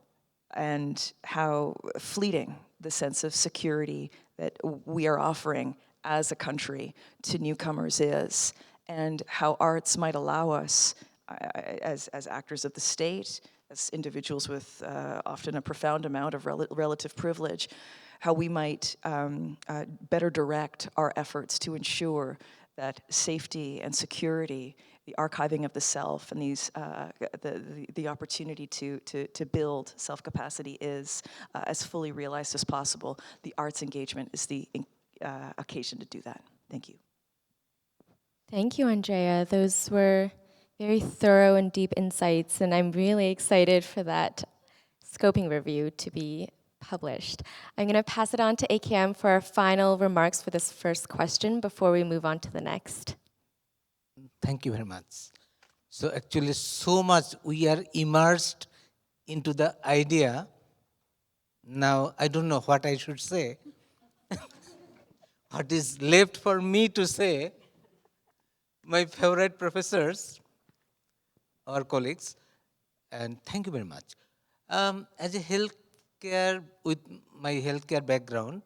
and how fleeting the sense of security that we are offering as a country to newcomers is, and how arts might allow us, as actors of the state, as individuals with often a profound amount of relative privilege, how we might better direct our efforts to ensure that safety and security, the archiving of the self, and these the opportunity to build self-capacity is as fully realized as possible. The arts engagement is the occasion to do that. Thank you. Thank you, Andrea. Those were very thorough and deep insights, and I'm really excited for that scoping review to be published. I'm going to pass it on to AKM for our final remarks for this first question before we move on to the next. Thank you very much. So actually, so much we are immersed into the idea. Now, I don't know what I should say. What is left for me to say, my favorite professors, our colleagues, and thank you very much. As a healthcare, with my healthcare background,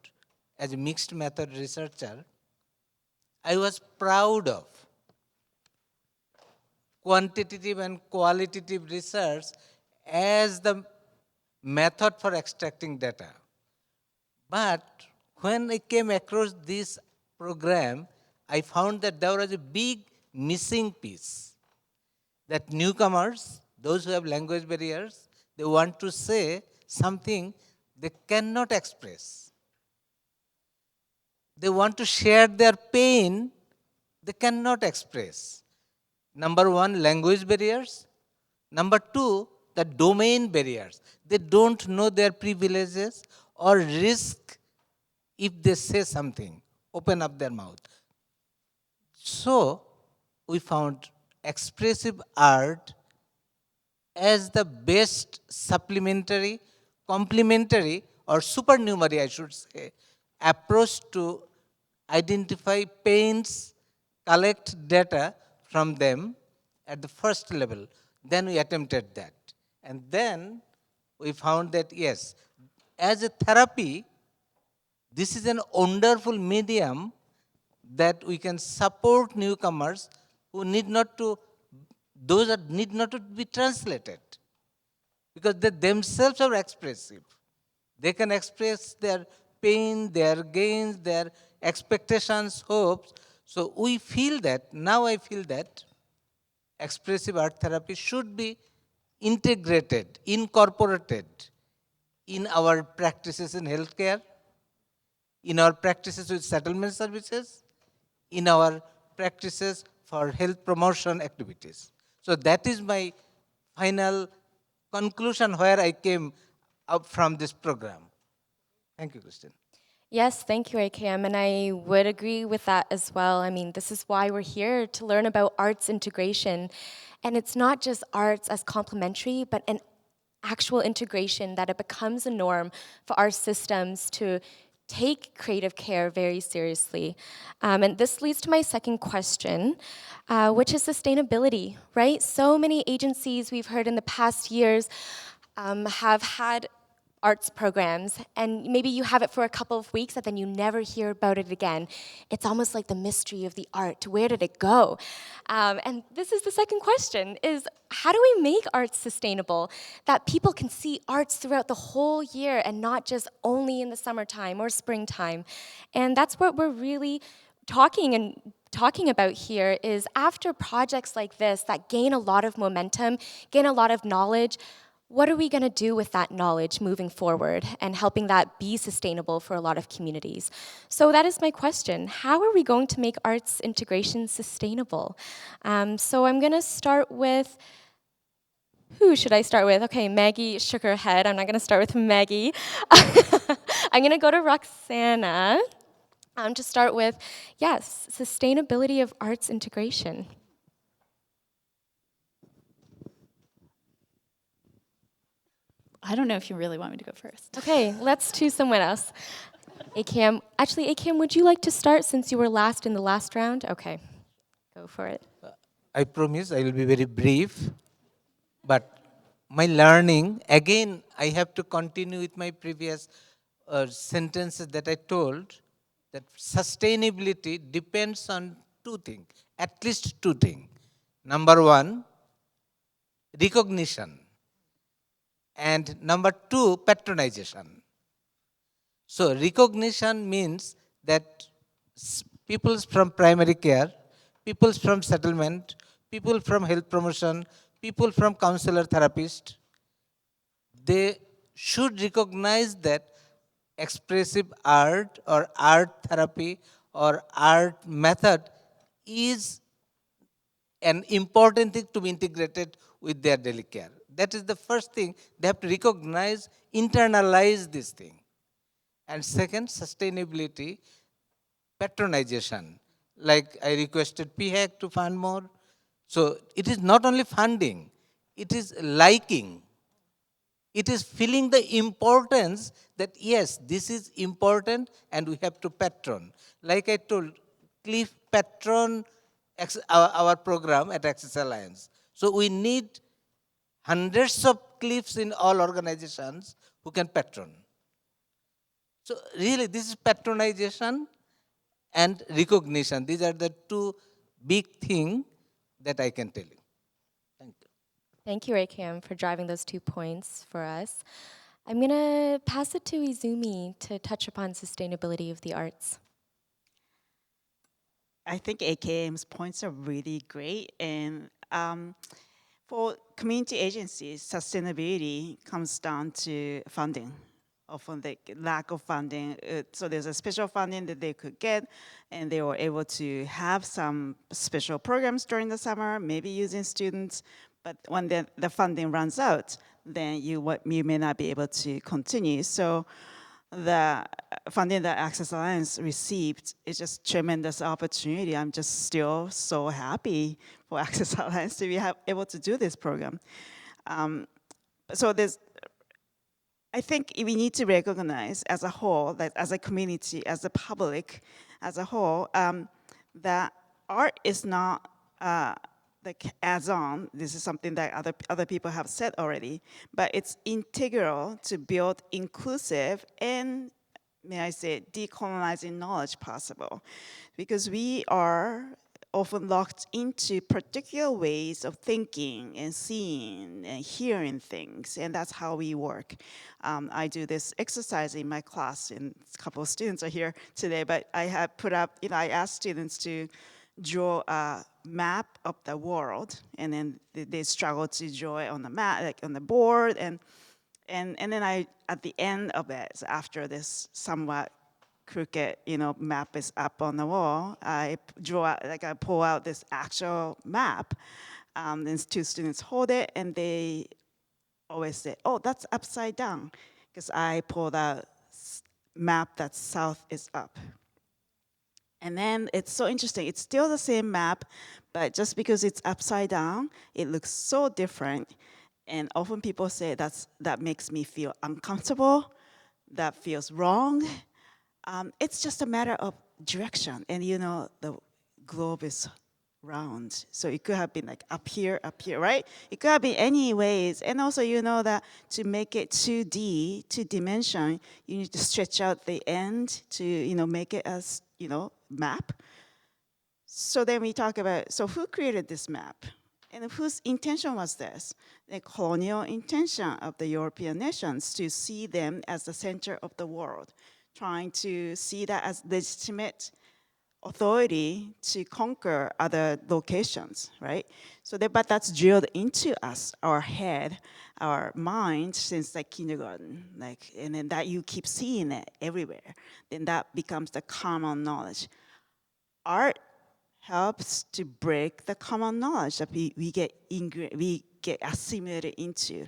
as a mixed method researcher, I was proud of quantitative and qualitative research as the method for extracting data. But when I came across this program, I found that there was a big missing piece. That newcomers, those who have language barriers, they want to say something they cannot express. They want to share their pain, they cannot express. Number one, language barriers. Number two, the domain barriers. They don't know their privileges or risk if they say something, open up their mouth. So we found expressive art as the best supplementary, complementary, or supernumerary, I should say, approach to identify pains, collect data from them at the first level. Then we attempted that. And then we found that, yes, as a therapy, this is an wonderful medium that we can support newcomers who need not to, those that need not to be translated, because they themselves are expressive. They can express their pain, their gains, their expectations, hopes. So we feel that, now I feel that expressive art therapy should be integrated, incorporated in our practices in healthcare, in our practices with settlement services, in our practices for health promotion activities. So that is my final conclusion where I came up from this program. Thank you, Christen. Yes, thank you, AKM, and I would agree with that as well. I mean, this is why we're here, to learn about arts integration. And it's not just arts as complementary, but an actual integration, that it becomes a norm for our systems to take creative care very seriously. And this leads to my second question, which is sustainability, right? So many agencies we've heard in the past years have had arts programs, and maybe you have it for a couple of weeks and then you never hear about it again. It's almost like the mystery of the art. Where did it go? And this is the second question, is how do we make arts sustainable, that people can see arts throughout the whole year and not just only in the summertime or springtime? And that's what we're really talking about here, is after projects like this that gain a lot of momentum, gain a lot of knowledge, what are we going to do with that knowledge moving forward and helping that be sustainable for a lot of communities? So that is my question. How are we going to make arts integration sustainable? So I'm going to start with, who should I start with? Okay, Maggie shook her head. I'm not going to start with Maggie. I'm going to go to Roxanna to start with, yes, sustainability of arts integration. I don't know if you really want me to go first. Okay, let's choose someone else. AKM, would you like to start since you were last in the last round? Okay, go for it. I promise I will be very brief, but my learning, again, I have to continue with my previous sentences that I told, that sustainability depends on two things, at least two things. Number one, recognition. And number two, patronization. So recognition means that people from primary care, people from settlement, people from health promotion, people from counselor therapist, they should recognize that expressive art or art therapy or art method is an important thing to be integrated with their daily care. That is the first thing. They have to recognize, internalize this thing. And second, sustainability, patronization. Like I requested PHAC to fund more. So it is not only funding, it is liking. It is feeling the importance that yes, this is important and we have to patron. Like I told, Cliff patron our program at Access Alliance. So we need hundreds of Cliffs in all organizations who can patron. So really, this is patronization and recognition. These are the two big things that I can tell you. Thank you. Thank you, AKM, for driving those 2 points for us. I'm going to pass it to Izumi to touch upon sustainability of the arts. I think AKM's points are really great. And for community agencies, sustainability comes down to funding. Often the lack of funding. So there's a special funding that they could get, and they were able to have some special programs during the summer, maybe using students. But when the funding runs out, then you may not be able to continue. So the funding that Access Alliance received is just tremendous opportunity. I'm just still so happy for Access Alliance to be able to do this program. So I think we need to recognize as a whole, that as a community, as a public, as a whole, that art is not like as-on. This is something that other people have said already, but it's integral to build inclusive and may I say, decolonizing knowledge possible. Because we are often locked into particular ways of thinking and seeing and hearing things, and that's how we work. I do this exercise in my class, and a couple of students are here today, but I have put up, I asked students to draw a map of the world, and then they struggle to draw it on the map, like on the board, and then I, at the end of it, so after this somewhat crooked, map is up on the wall, I draw out, I pull out this actual map. Then two students hold it, and they always say, "Oh, that's upside down," because I pulled out map that south is up. And then it's so interesting. It's still the same map, but just because it's upside down, it looks so different. And often people say that makes me feel uncomfortable, that feels wrong. It's just a matter of direction. And the globe is round. So it could have been like up here, right? It could have been any ways. And also that to make it 2D, 2-dimension, you need to stretch out the end to make it as, map. So then we talk about, so who created this map? And whose intention was this? The colonial intention of the European nations to see them as the center of the world, trying to see that as legitimate authority to conquer other locations, right? So but that's drilled into us, our head, our mind since like kindergarten, and then that you keep seeing it everywhere. Then that becomes the common knowledge. Art helps to break the common knowledge that we get assimilated into,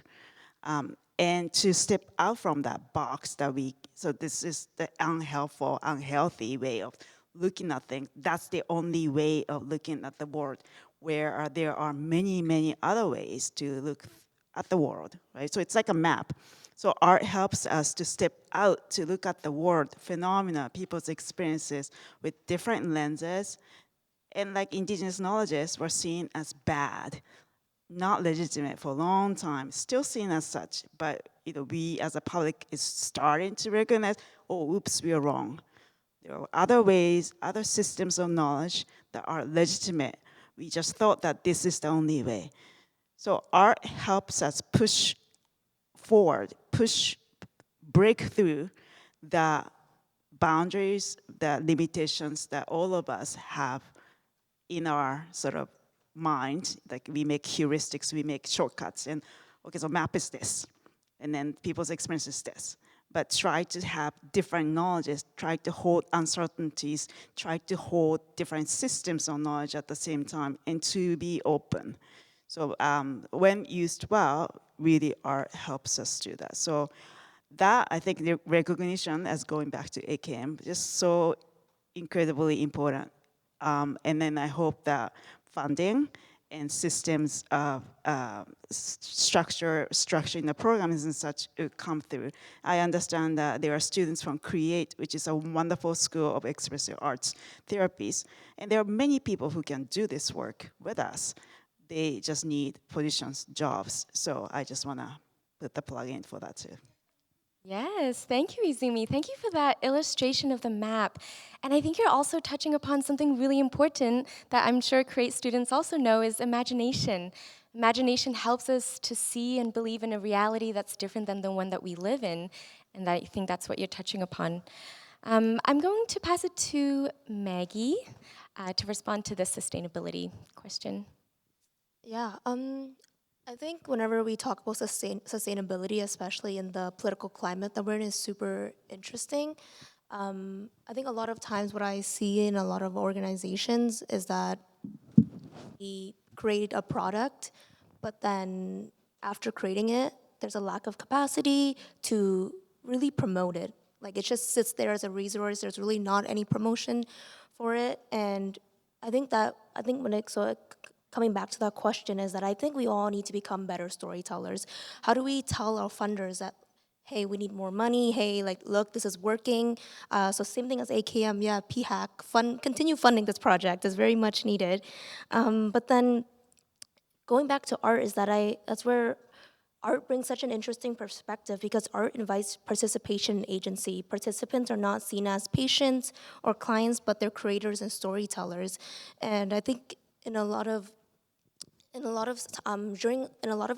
and to step out from that box so this is the unhealthy way of looking at things. That's the only way of looking at the world, where there are many, many other ways to look at the world, right? So it's like a map. So art helps us to step out, to look at the world, phenomena, people's experiences with different lenses. And like indigenous knowledges were seen as bad, not legitimate for a long time, still seen as such. But we as a public is starting to recognize, oh, oops, we are wrong. There are other ways, other systems of knowledge that are legitimate. We just thought that this is the only way. So art helps us push forward, break through the boundaries, the limitations that all of us have in our sort of mind. Like we make heuristics, we make shortcuts, and okay, so map is this, and then people's experience is this. But try to have different knowledges, try to hold uncertainties, try to hold different systems of knowledge at the same time, and to be open. So when used well, really art helps us do that. So that, I think the recognition, as going back to AKM, just so incredibly important. And then I hope that funding and systems of structure in the programs and such come through. I understand that there are students from CREATE, which is a wonderful school of expressive arts therapies, and there are many people who can do this work with us. They just need positions, jobs. So I just want to put the plug in for that too. Yes, thank you, Izumi. Thank you for that illustration of the map. And I think you're also touching upon something really important that I'm sure CREATE students also know is imagination. Imagination helps us to see and believe in a reality that's different than the one that we live in, and I think that's what you're touching upon. I'm going to pass it to Maggie to respond to this sustainability question. Yeah, I think whenever we talk about sustainability, especially in the political climate that we're in, is super interesting. I think a lot of times what I see in a lot of organizations is that we create a product, but then after creating it, there's a lack of capacity to really promote it. Like it just sits there as a resource. There's really not any promotion for it, and I think coming back to that question is that I think we all need to become better storytellers. How do we tell our funders that, hey, we need more money, hey, like, look, this is working. So same thing as AKM, yeah, PHAC, continue funding this project is very much needed. But then going back to art is that that's where art brings such an interesting perspective because art invites participation and agency. Participants are not seen as patients or clients, but they're creators and storytellers. And I think in a lot of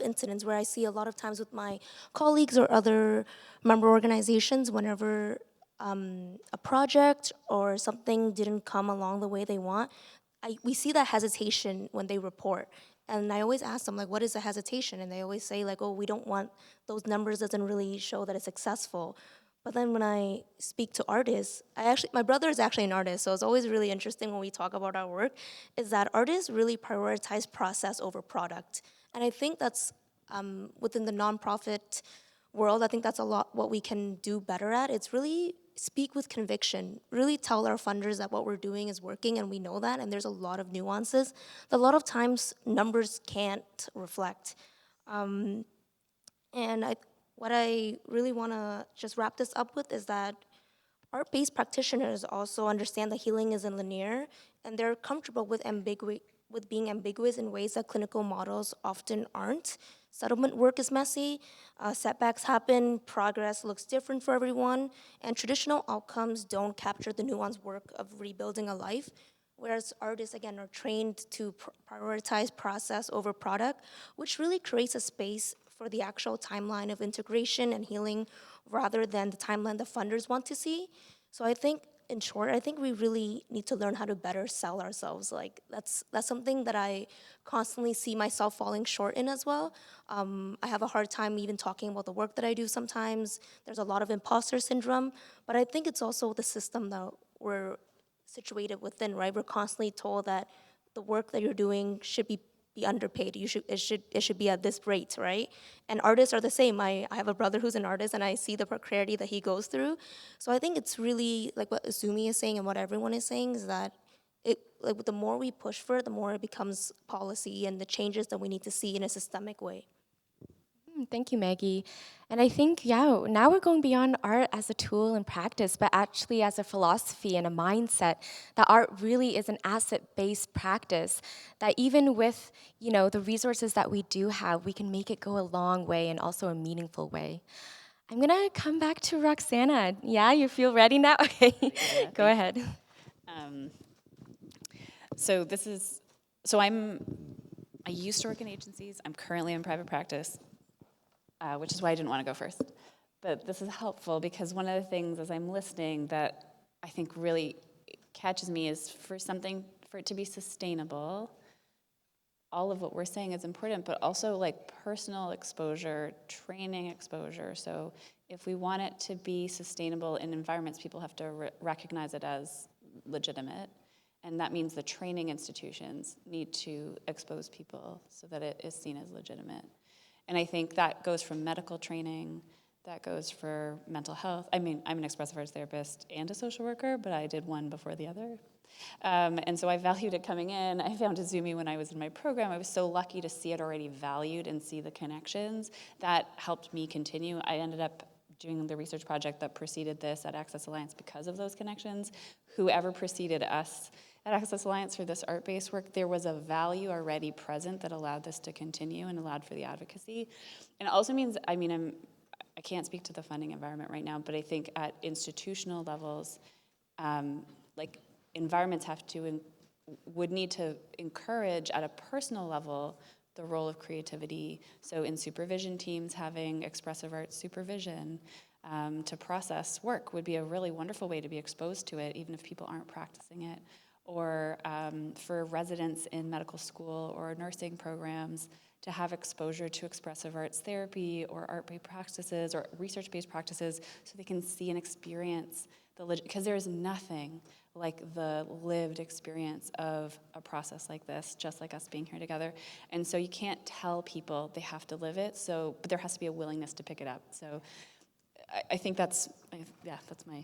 incidents where I see a lot of times with my colleagues or other member organizations, whenever a project or something didn't come along the way they want, we see that hesitation when they report. And I always ask them, like, what is the hesitation? And they always say, like, oh, we don't want, those numbers doesn't really show that it's successful. But then when I speak to artists, my brother is actually an artist, so it's always really interesting when we talk about our work, is that artists really prioritize process over product. And I think that's, within the nonprofit world, I think that's a lot what we can do better at. It's really speak with conviction, really tell our funders that what we're doing is working, and we know that, and there's a lot of nuances that a lot of times numbers can't reflect. And what I really want to just wrap this up with is that art-based practitioners also understand that healing isn't linear, and they're comfortable with being ambiguous in ways that clinical models often aren't. Settlement work is messy, setbacks happen, progress looks different for everyone, and traditional outcomes don't capture the nuanced work of rebuilding a life, whereas artists, again, are trained to prioritize process over product, which really creates a space for the actual timeline of integration and healing rather than the timeline the funders want to see. So I think, in short, I think we really need to learn how to better sell ourselves. Like, that's something that I constantly see myself falling short in as well. I have a hard time even talking about the work that I do sometimes. There's a lot of imposter syndrome, but I think it's also the system that we're situated within, right? We're constantly told that the work that you're doing should be underpaid. It should be at this rate, right? And artists are the same. I have a brother who's an artist, and I see the precarity that he goes through. So I think it's really like what Izumi is saying and what everyone is saying is that the more we push for it, the more it becomes policy and the changes that we need to see in a systemic way. Thank you, Maggie. And I think, yeah, now we're going beyond art as a tool and practice, but actually as a philosophy and a mindset that art really is an asset-based practice, that even with, the resources that we do have, we can make it go a long way and also a meaningful way. I'm gonna come back to Roxanna. Yeah, you feel ready now? Okay, Yeah, go ahead. I used to work in agencies. I'm currently in private practice, which is why I didn't want to go first. But this is helpful because one of the things as I'm listening that I think really catches me is for it to be sustainable, all of what we're saying is important, but also like personal exposure, training exposure. So if we want it to be sustainable in environments, people have to recognize it as legitimate. And that means the training institutions need to expose people so that it is seen as legitimate. And I think that goes from medical training, that goes for mental health. I mean, I'm an expressive arts therapist and a social worker, but I did one before the other. And so I valued it coming in. I found Izumi when I was in my program. I was so lucky to see it already valued and see the connections. That helped me continue. I ended up doing the research project that preceded this at Access Alliance because of those connections. Whoever preceded us at Access Alliance for this art-based work, there was a value already present that allowed this to continue and allowed for the advocacy. And it also means, I can't speak to the funding environment right now, but I think at institutional levels, environments would need to encourage at a personal level the role of creativity. So in supervision teams, having expressive arts supervision to process work would be a really wonderful way to be exposed to it, even if people aren't practicing it. Or for residents in medical school or nursing programs to have exposure to expressive arts therapy or art-based practices or research-based practices so they can see and experience because there's nothing like the lived experience of a process like this, just like us being here together. And so you can't tell people they have to live it, but there has to be a willingness to pick it up. So I think that's my...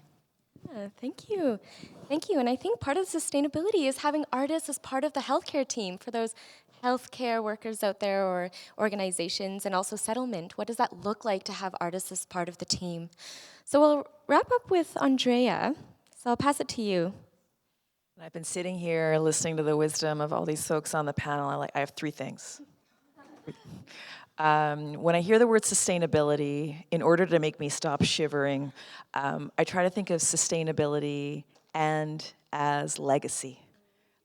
Thank you. Thank you. And I think part of sustainability is having artists as part of the healthcare team for those healthcare workers out there or organizations, and also settlement. What does that look like to have artists as part of the team? So we'll wrap up with Andrea. So I'll pass it to you. I've been sitting here listening to the wisdom of all these folks on the panel. I have three things. When I hear the word sustainability, in order to make me stop shivering, I try to think of sustainability and as legacy.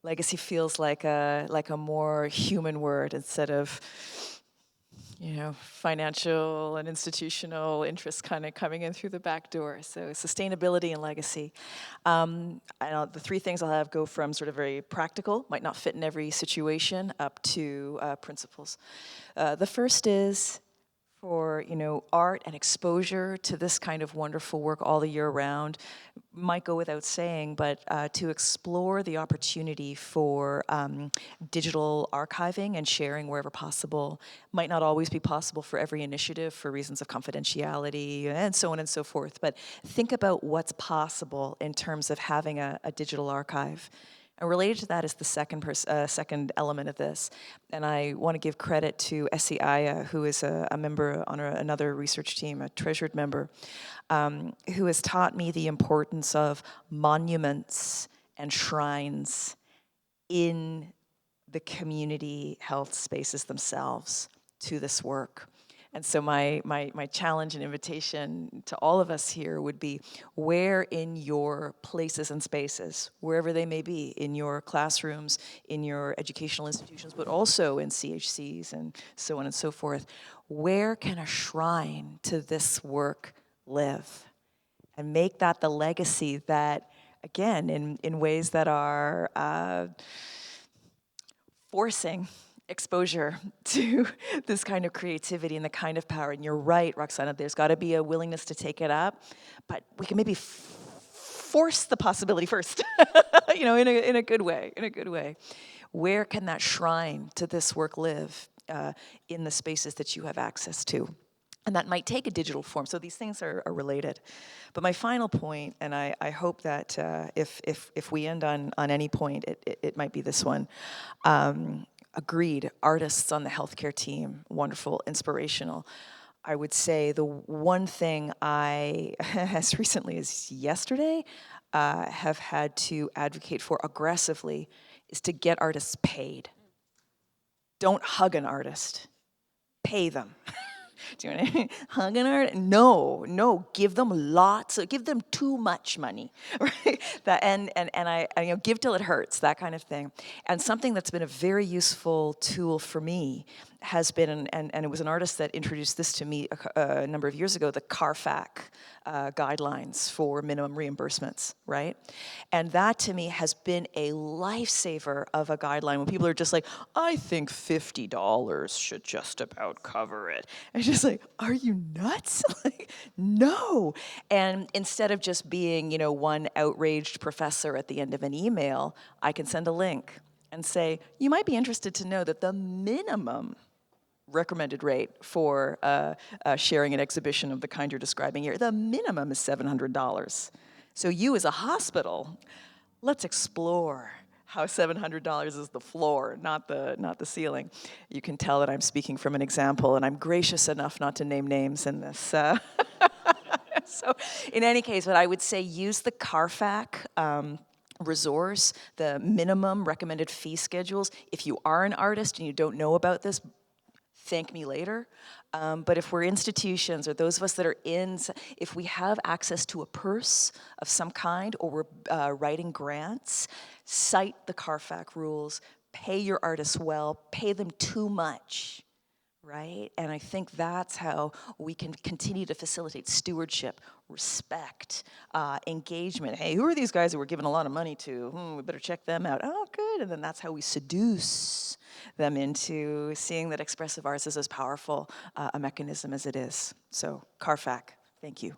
Legacy feels like a more human word instead of, financial and institutional interests kind of coming in through the back door. So sustainability and legacy. The three things I'll have go from sort of very practical, might not fit in every situation, up to principles. The first is for art and exposure to this kind of wonderful work all the year round might go without saying, but to explore the opportunity for digital archiving and sharing wherever possible might not always be possible for every initiative for reasons of confidentiality and so on and so forth. But think about what's possible in terms of having a digital archive. And related to that is the second element of this. And I want to give credit to Essie Aya, who is a member on another research team, a treasured member, who has taught me the importance of monuments and shrines in the community health spaces themselves to this work. And so my challenge and invitation to all of us here would be, where in your places and spaces, wherever they may be, in your classrooms, in your educational institutions, but also in CHCs and so on and so forth, where can a shrine to this work live? And make that the legacy that, again, in ways that are forcing exposure to this kind of creativity and the kind of power. And you're right, Roxanna, there's got to be a willingness to take it up, but we can maybe force the possibility first, in a good way. Where can that shrine to this work live in the spaces that you have access to? And that might take a digital form. So these things are related. But my final point, and I hope that if we end on any point, it might be this one. Agreed, artists on the healthcare team, wonderful, inspirational. I would say the one thing I, as recently as yesterday, have had to advocate for aggressively is to get artists paid. Don't hug an artist, pay them. Do you know what I mean? Hug an artist? No, give them lots, give them too much money, right? And I give till it hurts, that kind of thing. And something that's been a very useful tool for me has been, and it was an artist that introduced this to me a number of years ago, the CARFAC guidelines for minimum reimbursements, right? And that to me has been a lifesaver of a guideline when people are just like, I think $50 should just about cover it. And just like, are you nuts? Like, no. And instead of just being, one outraged professor at the end of an email, I can send a link and say, you might be interested to know that the minimum recommended rate for sharing an exhibition of the kind you're describing here, the minimum is $700. So you as a hospital, let's explore how $700 is the floor, not the ceiling. You can tell that I'm speaking from an example, and I'm gracious enough not to name names in this. So in any case, what I would say, use the CARFAC resource, the minimum recommended fee schedules. If you are an artist and you don't know about this, thank me later. But if we're institutions or those of us that are if we have access to a purse of some kind, or we're writing grants, cite the CARFAC rules, pay your artists well, pay them too much, right? And I think that's how we can continue to facilitate stewardship, respect, engagement. Hey, who are these guys that we're giving a lot of money to? We better check them out. Oh, good. And then that's how we seduce them into seeing that expressive arts is as powerful a mechanism as it is. So, CARFAC, thank you.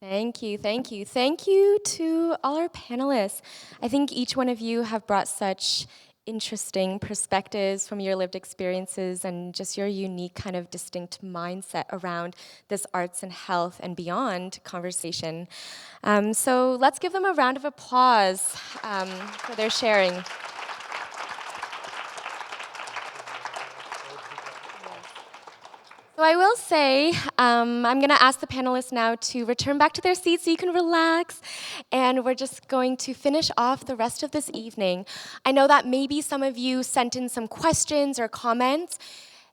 Thank you, thank you. Thank you to all our panelists. I think each one of you have brought such interesting perspectives from your lived experiences and just your unique kind of distinct mindset around this arts and health and beyond conversation. So let's give them a round of applause for their sharing. So I will say, I'm going to ask the panelists now to return back to their seats so you can relax, and we're just going to finish off the rest of this evening. I know that maybe some of you sent in some questions or comments.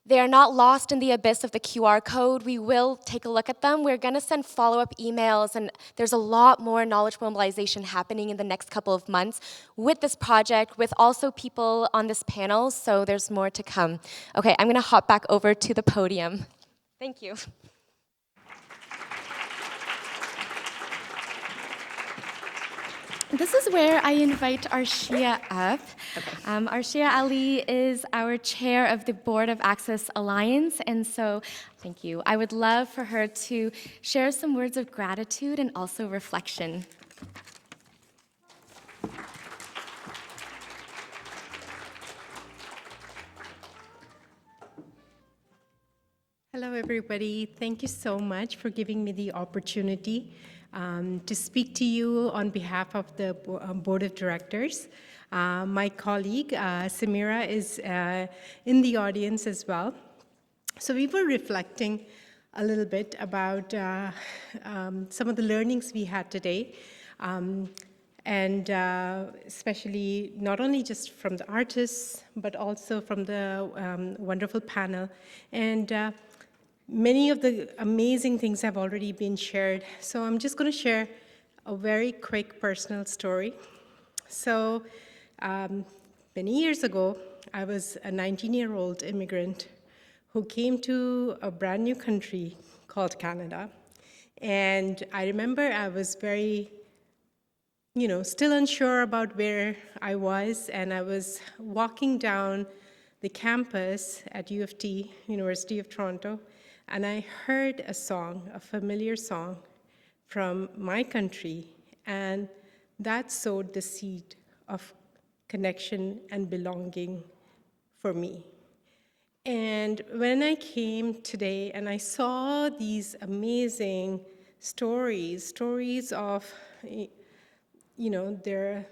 They are not lost in the abyss of the QR code. We will take a look at them. We're gonna send follow-up emails, and there's a lot more knowledge mobilization happening in the next couple of months with this project, with also people on this panel, so there's more to come. Okay, I'm gonna hop back over to the podium. Thank you. This is where I invite Arshia up. Arshia Ali is our chair of the Board of Access Alliance, and so, thank you. I would love for her to share some words of gratitude and also reflection. Hello, everybody. Thank you so much for giving me the opportunity to speak to you on behalf of the Board of Directors. My colleague, Samira, is in the audience as well. So we were reflecting a little bit about some of the learnings we had today, and especially not only just from the artists, but also from the wonderful panel. And many of the amazing things have already been shared. So I'm just going to share a very quick personal story. So many years ago, I was a 19-year-old immigrant who came to a brand new country called Canada. And I remember I was very, still unsure about where I was, and I was walking down the campus at U of T, University of Toronto, and I heard a song, a familiar song from my country, and that sowed the seed of connection and belonging for me. And when I came today and I saw these amazing stories of, there are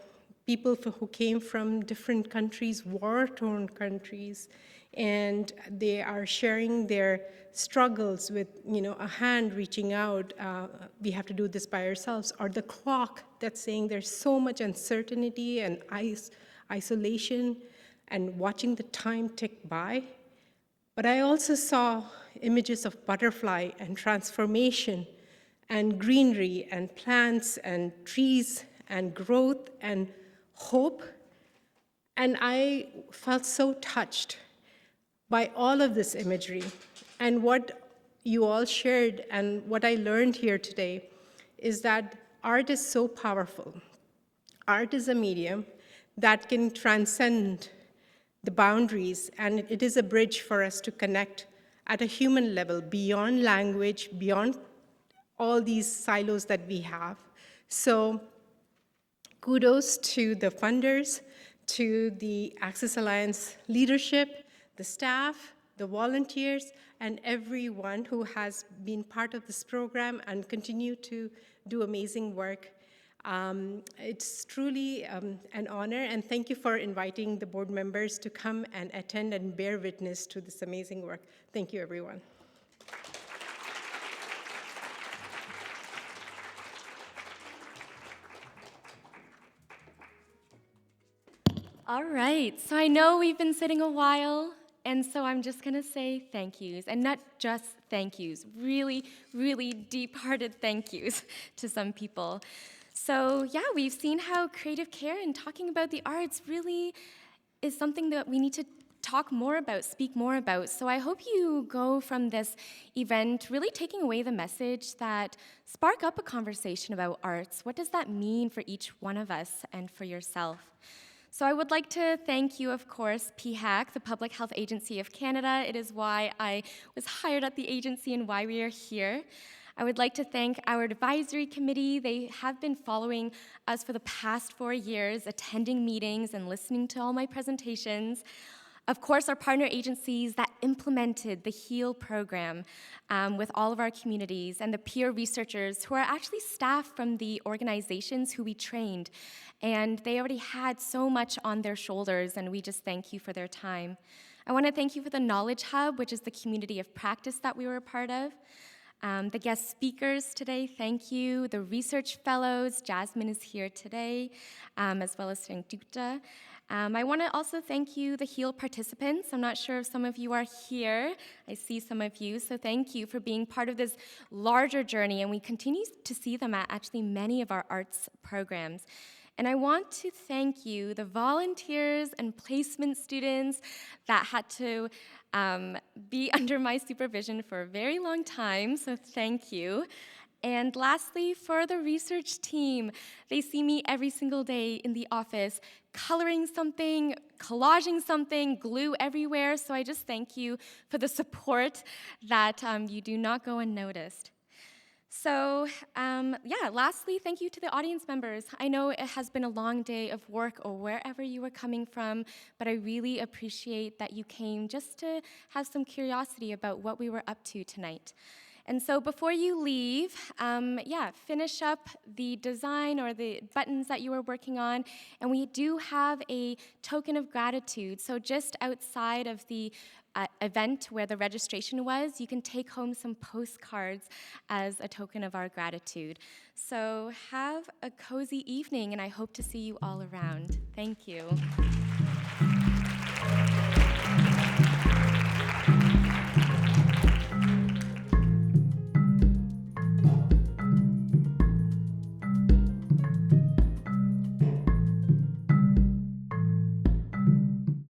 people who came from different countries, war-torn countries, and they are sharing their struggles with, a hand reaching out, we have to do this by ourselves, or the clock that's saying there's so much uncertainty and isolation and watching the time tick by. But I also saw images of butterfly and transformation and greenery and plants and trees and growth and hope. And I felt so touched by all of this imagery. And what you all shared and what I learned here today is that art is so powerful. Art is a medium that can transcend the boundaries, and it is a bridge for us to connect at a human level, beyond language, beyond all these silos that we have. So kudos to the funders, to the Access Alliance leadership, the staff, the volunteers, and everyone who has been part of this program and continue to do amazing work. It's truly an honor, and thank you for inviting the board members to come and attend and bear witness to this amazing work. Thank you, everyone. All right, so I know we've been sitting a while, and so I'm just gonna say thank yous, and not just thank yous, really, really deep-hearted thank yous to some people. So yeah, we've seen how creative care and talking about the arts really is something that we need to talk more about, speak more about. So I hope you go from this event really taking away the message that spark up a conversation about arts. What does that mean for each one of us and for yourself? So I would like to thank you, of course, PHAC, the Public Health Agency of Canada. It is why I was hired at the agency and why we are here. I would like to thank our advisory committee. They have been following us for the past 4 years, attending meetings and listening to all my presentations. Of course, our partner agencies that implemented the HEAL program with all of our communities, and the peer researchers who are actually staff from the organizations who we trained. And they already had so much on their shoulders, and we just thank you for their time. I want to thank you for the Knowledge Hub, which is the community of practice that we were a part of. The guest speakers today, thank you. The research fellows, Jasmine is here today, as well as Sangdukta. I want to also thank you, the HEAL participants. I'm not sure if some of you are here. I see some of you, so thank you for being part of this larger journey, and we continue to see them at actually many of our arts programs. And I want to thank you, the volunteers and placement students that had to be under my supervision for a very long time, so thank you. And lastly, for the research team, they see me every single day in the office, coloring something, collaging something, glue everywhere, so I just thank you for the support that you do not go unnoticed. So, lastly, thank you to the audience members. I know it has been a long day of work or wherever you were coming from, but I really appreciate that you came just to have some curiosity about what we were up to tonight. And so before you leave, finish up the design or the buttons that you were working on, and we do have a token of gratitude. So just outside of the event where the registration was, you can take home some postcards as a token of our gratitude. So have a cozy evening, and I hope to see you all around. Thank you.